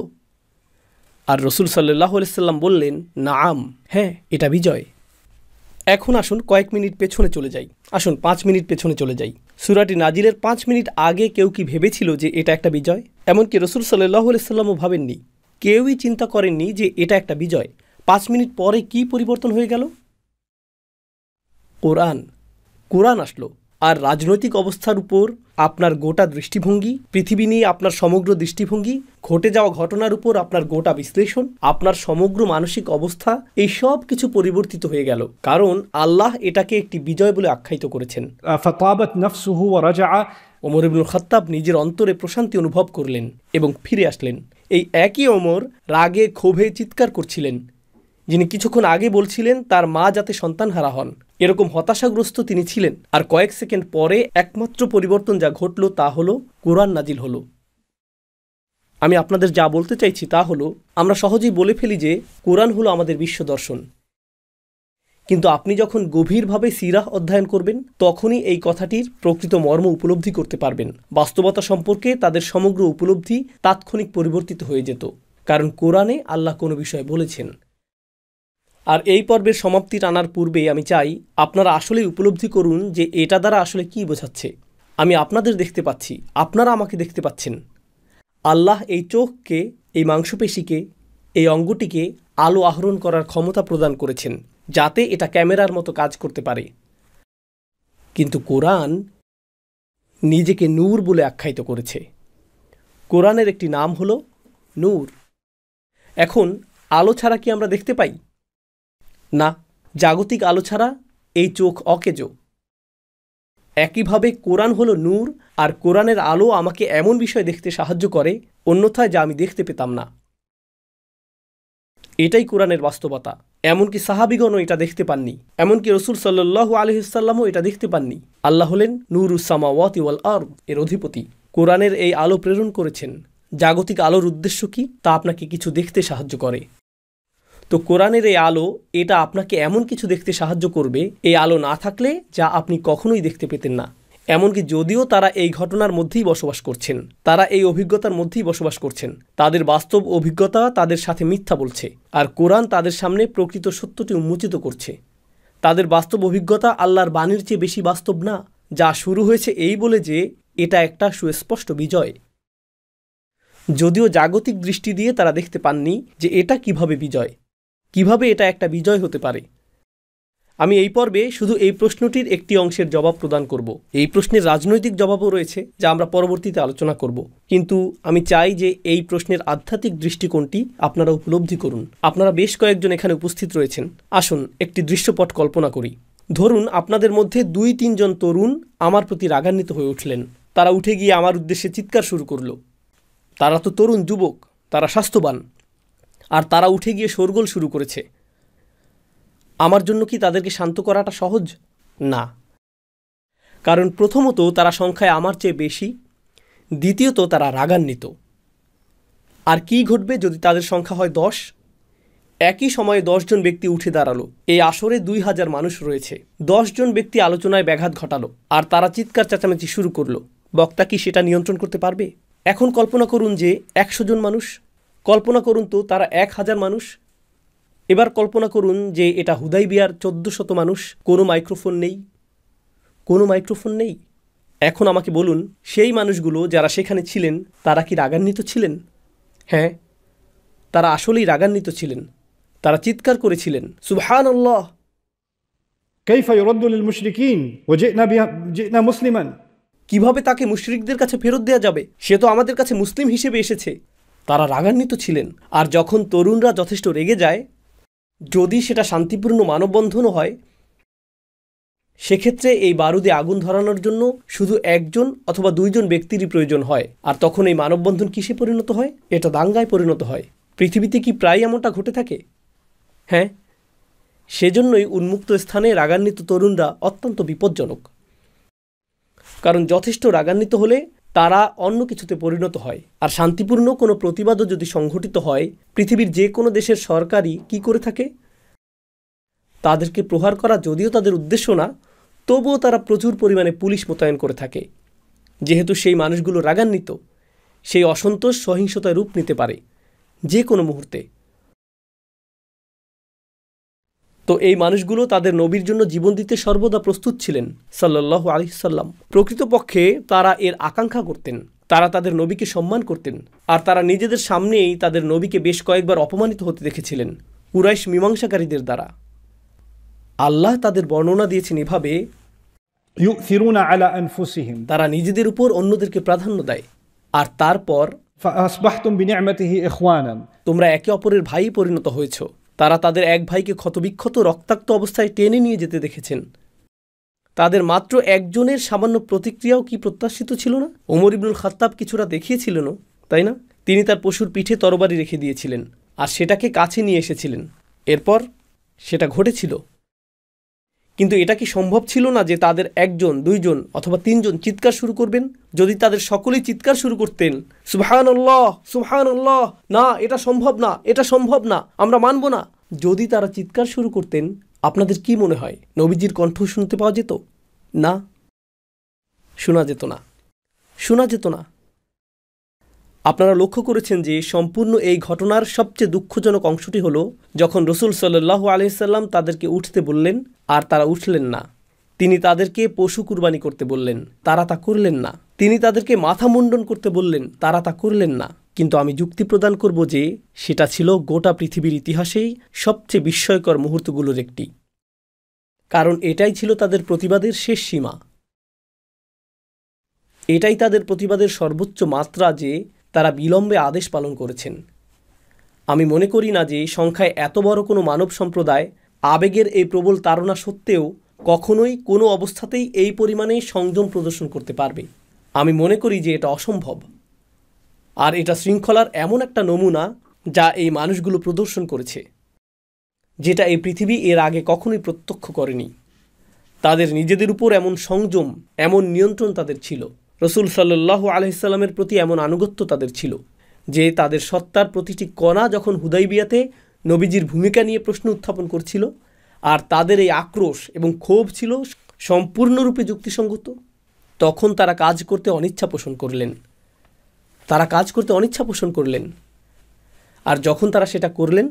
আর রাসূল সাল্লাল্লাহু আলাইহি সাল্লাম বললেন, নাম, হ্যাঁ, এটা বিজয়। এখন আসুন কয়েক মিনিট পেছনে চলে যাই। আসুন 5 মিনিট পেছনে চলে যাই। সূরাটি নাজিলের 5 মিনিট আগে কেউ কি ভেবেছিল যে এটা একটা বিজয়? এমনকি রাসূল সাল্লাল্লাহু আলাইহি সাল্লামও ভাবেননি। কেউই চিন্তা করেননি যে এটা একটা বিজয়। 5 মিনিট পরে কি পরিবর্তন হয়ে গেল? কোরআন আসলো, আর রাজনৈতিক অবস্থার উপর আপনার গোটা দৃষ্টিভঙ্গি, পৃথিবী নিয়ে আপনার সমগ্র দৃষ্টিভঙ্গি, ঘটে যাওয়া ঘটনার উপর আপনার গোটা বিশ্লেষণ, আপনার সমগ্র মানসিক অবস্থা, এই সব কিছু পরিবর্তিত হয়ে গেল। কারণ আল্লাহ এটাকে একটি বিজয় বলে আখ্যায়িত করেছেন। ফাতাবাত নাফসুহু ওয়া রাজা, ওমর ইবনুল খাত্তাব নিজের অন্তরে প্রশান্তি অনুভব করলেন এবং ফিরে আসলেন। এই একই ওমর রাগে ক্ষোভে চিৎকার করছিলেন, যিনি কিছুক্ষণ আগে বলছিলেন তার মা যাতে সন্তানহারা হন। এরকম হতাশাগ্রস্ত তিনি ছিলেন। আর কয়েক সেকেন্ড পরে একমাত্র পরিবর্তন যা ঘটল তা হলো কোরআন নাজিল হলো। আমি আপনাদের যা বলতে চাইছি তা হলো, আমরা সহজেই বলে ফেলি যে কোরআন হলো আমাদের বিশ্ব দর্শন, কিন্তু আপনি যখন গভীরভাবে সিরাহ অধ্যয়ন করবেন তখনই এই কথাটির প্রকৃত মর্ম উপলব্ধি করতে পারবেন। বাস্তবতা সম্পর্কে তাদের সমগ্র উপলব্ধি তাৎক্ষণিক পরিবর্তিত হয়ে যেত, কারণ কোরআনে আল্লাহ কোনো বিষয় বলেছেন। আর এই পর্বের সমাপ্তি টানার পূর্বে আমি চাই আপনারা আসলেই উপলব্ধি করুন যে এটা দ্বারা আসলে কি বোঝাচ্ছে। আমি আপনাদের দেখতে পাচ্ছি, আপনারা আমাকে দেখতে পাচ্ছেন। আল্লাহ এই চোখকে, এই মাংসপেশিকে, এই অঙ্গটিকে আলো আহরণ করার ক্ষমতা প্রদান করেছেন, যাতে এটা ক্যামেরার মতো কাজ করতে পারে। কিন্তু কোরআন নিজেকে নূর বলে আখ্যায়িত করেছে। কোরআনের একটি নাম হলো নূর। এখন আলো ছাড়া কি আমরা দেখতে পাই? না, জাগতিক আলো ছাড়া এই চোখ অকেজো। একইভাবে কোরআন হলো নূর, আর কোরআনের আলো আমাকে এমন বিষয় দেখতে সাহায্য করে অন্যথায় যা আমি দেখতে পেতাম না। এটাই কোরআনের বাস্তবতা। এমনকি সাহাবীগণও এটা দেখতে পাননি, এমনকি রাসূল সাল্লাল্লাহু আলাইহি ওয়াসাল্লামও এটা দেখতে পাননি। আল্লাহ হলেন নূরুস সামাওয়াতি ওয়াল আরদ, এর অধিপতি। কোরআনের এই আলো প্রেরণ করেছেন। জাগতিক আলোর উদ্দেশ্য কি তা আপনাকে কিছু দেখতে সাহায্য করে। তো কোরআনের এই আলো, এটা আপনাকে এমন কিছু দেখতে সাহায্য করবে এই আলো না থাকলে যা আপনি কখনোই দেখতে পেতেন না। এমনকি যদিও তারা এই ঘটনার মধ্যেই বসবাস করছেন, তারা এই অভিজ্ঞতার মধ্যেই বসবাস করছেন, তাদের বাস্তব অভিজ্ঞতা তাদের সাথে মিথ্যা বলছে, আর কোরআন তাদের সামনে প্রকৃত সত্যটি উন্মোচিত করছে। তাদের বাস্তব অভিজ্ঞতা আল্লাহর বাণীর চেয়ে বেশি বাস্তব না, যা শুরু হয়েছে এই বলে যে এটা একটা সুস্পষ্ট বিজয়। যদিও জাগতিক দৃষ্টি দিয়ে তারা দেখতে পাননি যে এটা কিভাবে বিজয়, কিভাবে এটা একটা বিজয় হতে পারে। আমি এই পর্বে শুধু এই প্রশ্নটির একটি অংশের জবাব প্রদান করব। এই প্রশ্নের রাজনৈতিক জবাবও রয়েছে, যা আমরা পরবর্তীতে আলোচনা করব। কিন্তু আমি চাই যে এই প্রশ্নের আধ্যাত্মিক দৃষ্টিকোণটি আপনারা উপলব্ধি করুন। আপনারা বেশ কয়েকজন এখানে উপস্থিত রয়েছেন। আসুন একটি দৃশ্যপট কল্পনা করি। ধরুন আপনাদের মধ্যে 2-3 জন তরুণ আমার প্রতি রাগান্বিত হয়ে উঠলেন। তারা উঠে গিয়ে আমার উদ্দেশ্যে চিৎকার শুরু করল। তারা তো তরুণ যুবক, তারা স্বাস্থ্যবান, আর তারা উঠে গিয়ে শোরগোল শুরু করেছে। আমার জন্য কি তাদেরকে শান্ত করাটা সহজ? না, কারণ প্রথমত তারা সংখ্যায় আমার চেয়ে বেশি, দ্বিতীয়ত তারা রাগান্বিত। আর কি ঘটবে যদি তাদের সংখ্যা হয় 10? একই সময়ে 10 জন ব্যক্তি উঠে দাঁড়ালো। এই আসরে 2000 মানুষ রয়েছে। 10 জন ব্যক্তি আলোচনায় ব্যাঘাত ঘটালো আর তারা চিৎকার চেঁচামেচি শুরু করলো। বক্তা কি সেটা নিয়ন্ত্রণ করতে পারবে? এখন কল্পনা করুন যে 100 জন মানুষ, কল্পনা করুন তো তারা 1000 মানুষ। এবার কল্পনা করুন যে এটা হুদাইবিয়ার 1400 মানুষ, কোনো মাইক্রোফোন নেই, কোনো মাইক্রোফোন নেই। এখন আমাকে বলুন, সেই মানুষগুলো যারা সেখানে ছিলেন তারা কি রাগান্বিত ছিলেন? হ্যাঁ, তারা আসলেই রাগান্বিত ছিলেন। তারা চিৎকার করেছিলেন, সুবহানাল্লাহ, كيف يرد للمشركين وجئنا مسلما। কিভাবে তাকে মুশরিকদের কাছে ফেরত দেওয়া যাবে? সে তো আমাদের কাছে মুসলিম হিসেবে এসেছে। তারা রাগান্বিত ছিলেন। আর যখন তরুণরা যথেষ্ট রেগে যায়, যদি সেটা শান্তিপূর্ণ মানববন্ধনও হয়, সেক্ষেত্রে এই বারুদে আগুন ধরানোর জন্য শুধু 1 জন অথবা 2 জন ব্যক্তিরই প্রয়োজন হয়। আর তখন এই মানববন্ধন কিসে পরিণত হয়? এটা দাঙ্গায় পরিণত হয়। পৃথিবীতে কি প্রায় এমনটা ঘটে থাকে? হ্যাঁ, সেজন্যই উন্মুক্ত স্থানে রাগান্বিত তরুণরা অত্যন্ত বিপজ্জনক। কারণ যথেষ্ট রাগান্বিত হলে তারা অন্য কিছুতে পরিণত হয়। আর শান্তিপূর্ণ কোনো প্রতিবাদও যদি সংঘটিত হয়, পৃথিবীর যে কোনো দেশের সরকারই কি করে থাকে? তাদেরকে প্রহার করা যদিও তাদের উদ্দেশ্য না, তবুও তারা প্রচুর পরিমাণে পুলিশ মোতায়েন করে থাকে। যেহেতু সেই মানুষগুলো রাগান্বিত, সেই অসন্তোষ সহিংসতায় রূপ নিতে পারে যে কোনো মুহূর্তে। তো এই মানুষগুলো তাদের নবীর জন্য জীবন দিতে সর্বদা প্রস্তুত ছিলেন সাল্লাল্লাহু আলাইহি সাল্লাম। প্রকৃতপক্ষে তারা এর আকাঙ্ক্ষা করতেন, তারা তাদের নবীকে সম্মান করতেন। আর তারা নিজেদের সামনেই তাদের নবীকে বেশ কয়েকবার অপমানিত হতে দেখেছিলেন কুরাইশ মীমাংসাকারীদের দ্বারা। আল্লাহ তাদের বর্ণনা দিয়েছেন এভাবে, يؤثرون على أنفسهم তারা নিজেদের উপর অন্যদেরকে প্রাধান্য দেয়। আর তারপর فأصبحتم بنعمته إخوانا, তোমরা একে অপরের ভাই পরিণত হয়েছ। তারা তাদের এক ভাইকে ক্ষতবিক্ষত রক্তাক্ত অবস্থায় টেনে নিয়ে যেতে দেখেছেন। তাদের মাত্র একজনের সামান্য প্রতিক্রিয়াও কি প্রত্যাশিত ছিল না? ওমর ইবনুল খাত্তাব কিছুটা দেখিয়েছিলেন, তাই না? তিনি তার পশুর পিঠে তরবারি রেখে দিয়েছিলেন আর সেটাকে কাছে নিয়ে এসেছিলেন। এরপর সেটা ঘটেছিল। কিন্তু এটা কি সম্ভব ছিল না যে তাদের 1 জন, 2 জন অথবা 3 জন চিৎকার শুরু করবেন? যদি তাদের সকলেই চিৎকার শুরু করতেন, সুবহানাল্লাহ, সুবহানাল্লাহ, না এটা সম্ভব না, এটা সম্ভব না, আমরা মানব না, যদি তারা চিৎকার শুরু করতেন, আপনাদের কি মনে হয় নবীজির কণ্ঠ শুনতে পাওয়া যেত? না, শোনা যেত না, শোনা যেত না। আপনারা লক্ষ্য করেছেন যে সম্পূর্ণ এই ঘটনার সবচেয়ে দুঃখজনক অংশটি হলো যখন রাসূল সাল্লাল্লাহু আলাইহি সাল্লাম তাদেরকে উঠতে বললেন আর তারা উঠলেন না। তিনি তাদেরকে পশু কুরবানি করতে বললেন, তারা তা করলেন না। তিনি তাদেরকে মাথা মুন্ডন করতে বললেন, তারা তা করলেন না। কিন্তু আমি যুক্তি প্রদান করব যে সেটা ছিল গোটা পৃথিবীর ইতিহাসেই সবচেয়ে বিস্ময়কর মুহূর্তগুলোর একটি। কারণ এটাই ছিল তাদের প্রতিবাদের শেষ সীমা। এটাই তাদের প্রতিবাদের সর্বোচ্চ মাত্রা যে তারা বিলম্বে আদেশ পালন করেছেন। আমি মনে করি না যে সংখ্যায় এত বড় কোনো মানব সম্প্রদায় আবেগের এই প্রবল তাড়না সত্ত্বেও কখনোই কোনো অবস্থাতেই এই পরিমাণে সংযম প্রদর্শন করতে পারবে। আমি মনে করি যে এটা অসম্ভব। আর এটা শৃঙ্খলার এমন একটা নমুনা যা এই মানুষগুলো প্রদর্শন করেছে, যেটা এই পৃথিবী এর আগে কখনোই প্রত্যক্ষ করেনি। তাদের নিজেদের উপর এমন সংযম, এমন নিয়ন্ত্রণ তাদের ছিল। রাসূল সাল্লাল্লাহু আলাইহি সাল্লামের প্রতি এমন আনুগত্য তাদের ছিল যে তাদের সত্তার প্রতিটি কণা যখন হুদাইবিয়াতে নবীজির ভূমিকা নিয়ে প্রশ্ন উত্থাপন করছিল, আর তাদের এই আক্রোশ এবং ক্ষোভ ছিল সম্পূর্ণরূপে যুক্তিসঙ্গত, তখন তারা কাজ করতে অনিচ্ছা পোষণ করলেন। তারা কাজ করতে অনিচ্ছা পোষণ করলেন। আর যখন তারা সেটা করলেন,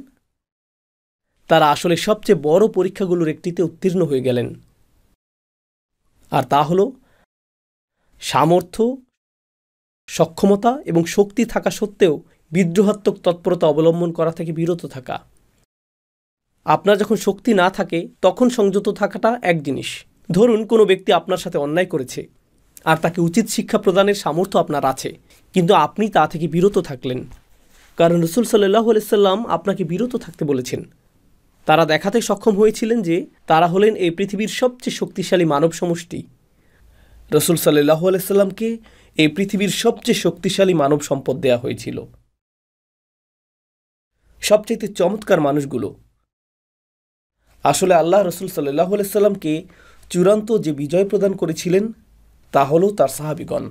তারা আসলে সবচেয়ে বড় পরীক্ষাগুলোর একটিতে উত্তীর্ণ হয়ে গেলেন। আর তা হলো সামর্থ্য, সক্ষমতা এবং শক্তি থাকা সত্ত্বেও বিদ্রোহাত্মক তৎপরতা অবলম্বন করা থেকে বিরত থাকা। আপনার যখন শক্তি না থাকে তখন সংযত থাকাটা এক জিনিস। ধরুন কোনো ব্যক্তি আপনার সাথে অন্যায় করেছে আর তাকে উচিত শিক্ষা প্রদানের সামর্থ্য আপনার আছে, কিন্তু আপনি তা থেকে বিরত থাকলেন কারণ রাসূল সাল্লাল্লাহু আলাইহি সাল্লাম আপনাকে বিরত থাকতে বলেছেন। তারা দেখাতে সক্ষম হয়েছিলেন যে তারা হলেন এই পৃথিবীর সবচেয়ে শক্তিশালী মানব সমষ্টি। রাসূল সাল্লাল্লাহু আলাইহি সাল্লামকে এই পৃথিবীর সবচেয়ে শক্তিশালী মানব সম্পদ দেয়া হয়েছিল। সবচেয়ে চমৎকার মানুষগুলো আসলে আল্লাহ রাসূল সাল্লাল্লাহু আলাইহি সাল্লামকে চূড়ান্ত যে বিজয় প্রদান করেছিলেন তা হলো তার সাহাবীগণ।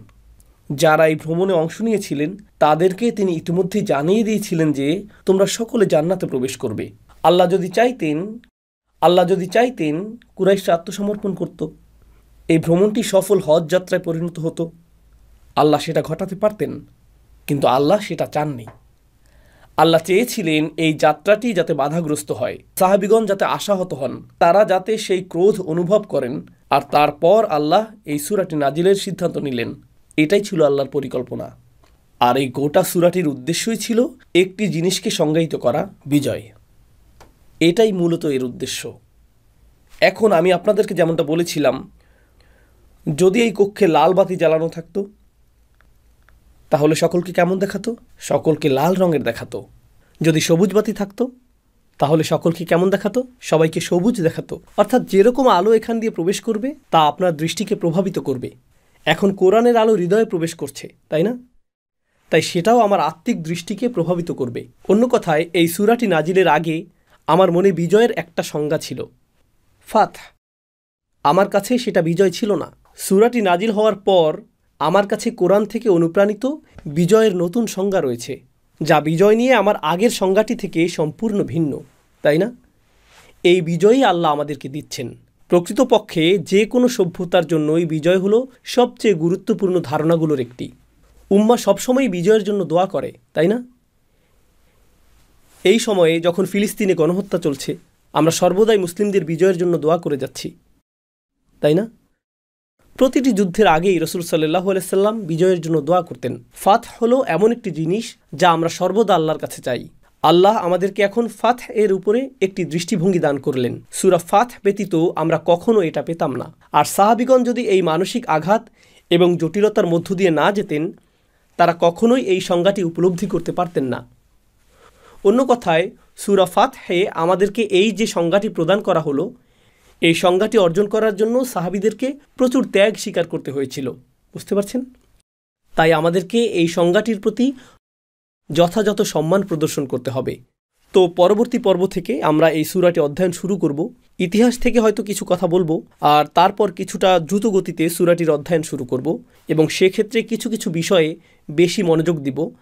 যারা এই ভ্রমণে অংশ নিয়েছিলেন তাদেরকে তিনি ইতিমধ্যে জানিয়ে দিয়েছিলেন যে তোমরা সকলে জান্নাতে প্রবেশ করবে। আল্লাহ যদি চাইতেন কুরাইশরা আত্মসমর্পণ করত, এই ভ্রমণটি সফল হজ যাত্রায় পরিণত হতো, আল্লাহ সেটা ঘটাতে পারতেন। কিন্তু আল্লাহ সেটা চাননি। আল্লাহ চেয়েছিলেন এই যাত্রাটি যাতে বাধাগ্রস্ত হয়, সাহাবিগণ যাতে আশাহত হন, তারা যাতে সেই ক্রোধ অনুভব করেন, আর তারপর আল্লাহ এই সূরাটি নাজিলের সিদ্ধান্ত নিলেন। এটাই ছিল আল্লাহর পরিকল্পনা। আর এই গোটা সূরাটির উদ্দেশ্যই ছিল একটি জিনিসকে সংজ্ঞায়িত করা, বিজয়। এটাই মূলত এর উদ্দেশ্য। এখন আমি আপনাদেরকে যেমনটা বলেছিলাম, যদি এই কক্ষে লাল বাতি জ্বালানো থাকতো তাহলে সকলকে কেমন দেখাতো? সকলকে লাল রঙের দেখাতো। যদি সবুজ বাতি থাকতো তাহলে সকলকে কেমন দেখাতো? সবাইকে সবুজ দেখাতো। অর্থাৎ যেরকম আলো এখান দিয়ে প্রবেশ করবে তা আপনার দৃষ্টিকে প্রভাবিত করবে। এখন কোরআনের আলো হৃদয়ে প্রবেশ করছে, তাই না? তাই সেটাও আমার আত্মিক দৃষ্টিকে প্রভাবিত করবে। অন্য কথায়, এই সূরাটি নাজিলের আগে আমার মনে বিজয়ের একটা সংজ্ঞা ছিল, ফাতহ। আমার কাছে সেটা বিজয় ছিল না। সূরাটি নাজিল হওয়ার পর আমার কাছে কোরআন থেকে অনুপ্রাণিত বিজয়ের নতুন সংজ্ঞা রয়েছে, যা বিজয় নিয়ে আমার আগের সংজ্ঞাটি থেকে সম্পূর্ণ ভিন্ন, তাই না? এই বিজয়ই আল্লাহ আমাদেরকে দিচ্ছেন। প্রকৃতপক্ষে যে কোনো সভ্যতার জন্যই বিজয় হলো সবচেয়ে গুরুত্বপূর্ণ ধারণাগুলোর একটি। উম্মাহ সবসময় বিজয়ের জন্য দোয়া করে, তাই না? এই সময়ে যখন ফিলিস্তিনে গণহত্যা চলছে, আমরা সর্বদাই মুসলিমদের বিজয়ের জন্য দোয়া করে যাচ্ছি, তাই না? প্রতিটি যুদ্ধের আগেই রাসূল সাল্লাল্লাহু আলাইহি সাল্লাম বিজয়ের জন্য দোয়া করতেন। ফাতহ হলো এমন একটি জিনিস যা আমরা সর্বদা আল্লাহর কাছে চাই। আল্লাহ আমাদেরকে এখন ফাতহ এর উপরে একটি দৃষ্টিভঙ্গি দান করলেন। সূরা ফাতহ ব্যতীত আমরা কখনো এটা পেতাম না। আর সাহাবীগণ যদি এই মানসিক আঘাত এবং জটিলতার মধ্য দিয়ে না যেতেন, তারা কখনোই এই সংজ্ঞাটি উপলব্ধি করতে পারতেন না। অন্য কথায়, সূরা ফাতহে আমাদেরকে এই যে সংজ্ঞাটি প্রদান করা হলো, এই সংজ্ঞাটি অর্জন করার জন্য সাহাবীদেরকে প্রচুর ত্যাগ স্বীকার করতে হয়েছিল। বুঝতে পারছেন? তাই আমাদেরকে এই সংজ্ঞাটির প্রতি যথাযথ সম্মান প্রদর্শন করতে হবে। তো পরবর্তী পর্ব থেকে আমরা এই সূরাটি অধ্যয়ন শুরু করব। ইতিহাস থেকে হয়তো কিছু কথা বলবো, আর তারপর কিছুটা দ্রুত গতিতে সূরাটির অধ্যয়ন শুরু করব, এবং সেক্ষেত্রে কিছু কিছু বিষয়ে বেশি মনোযোগ দিব।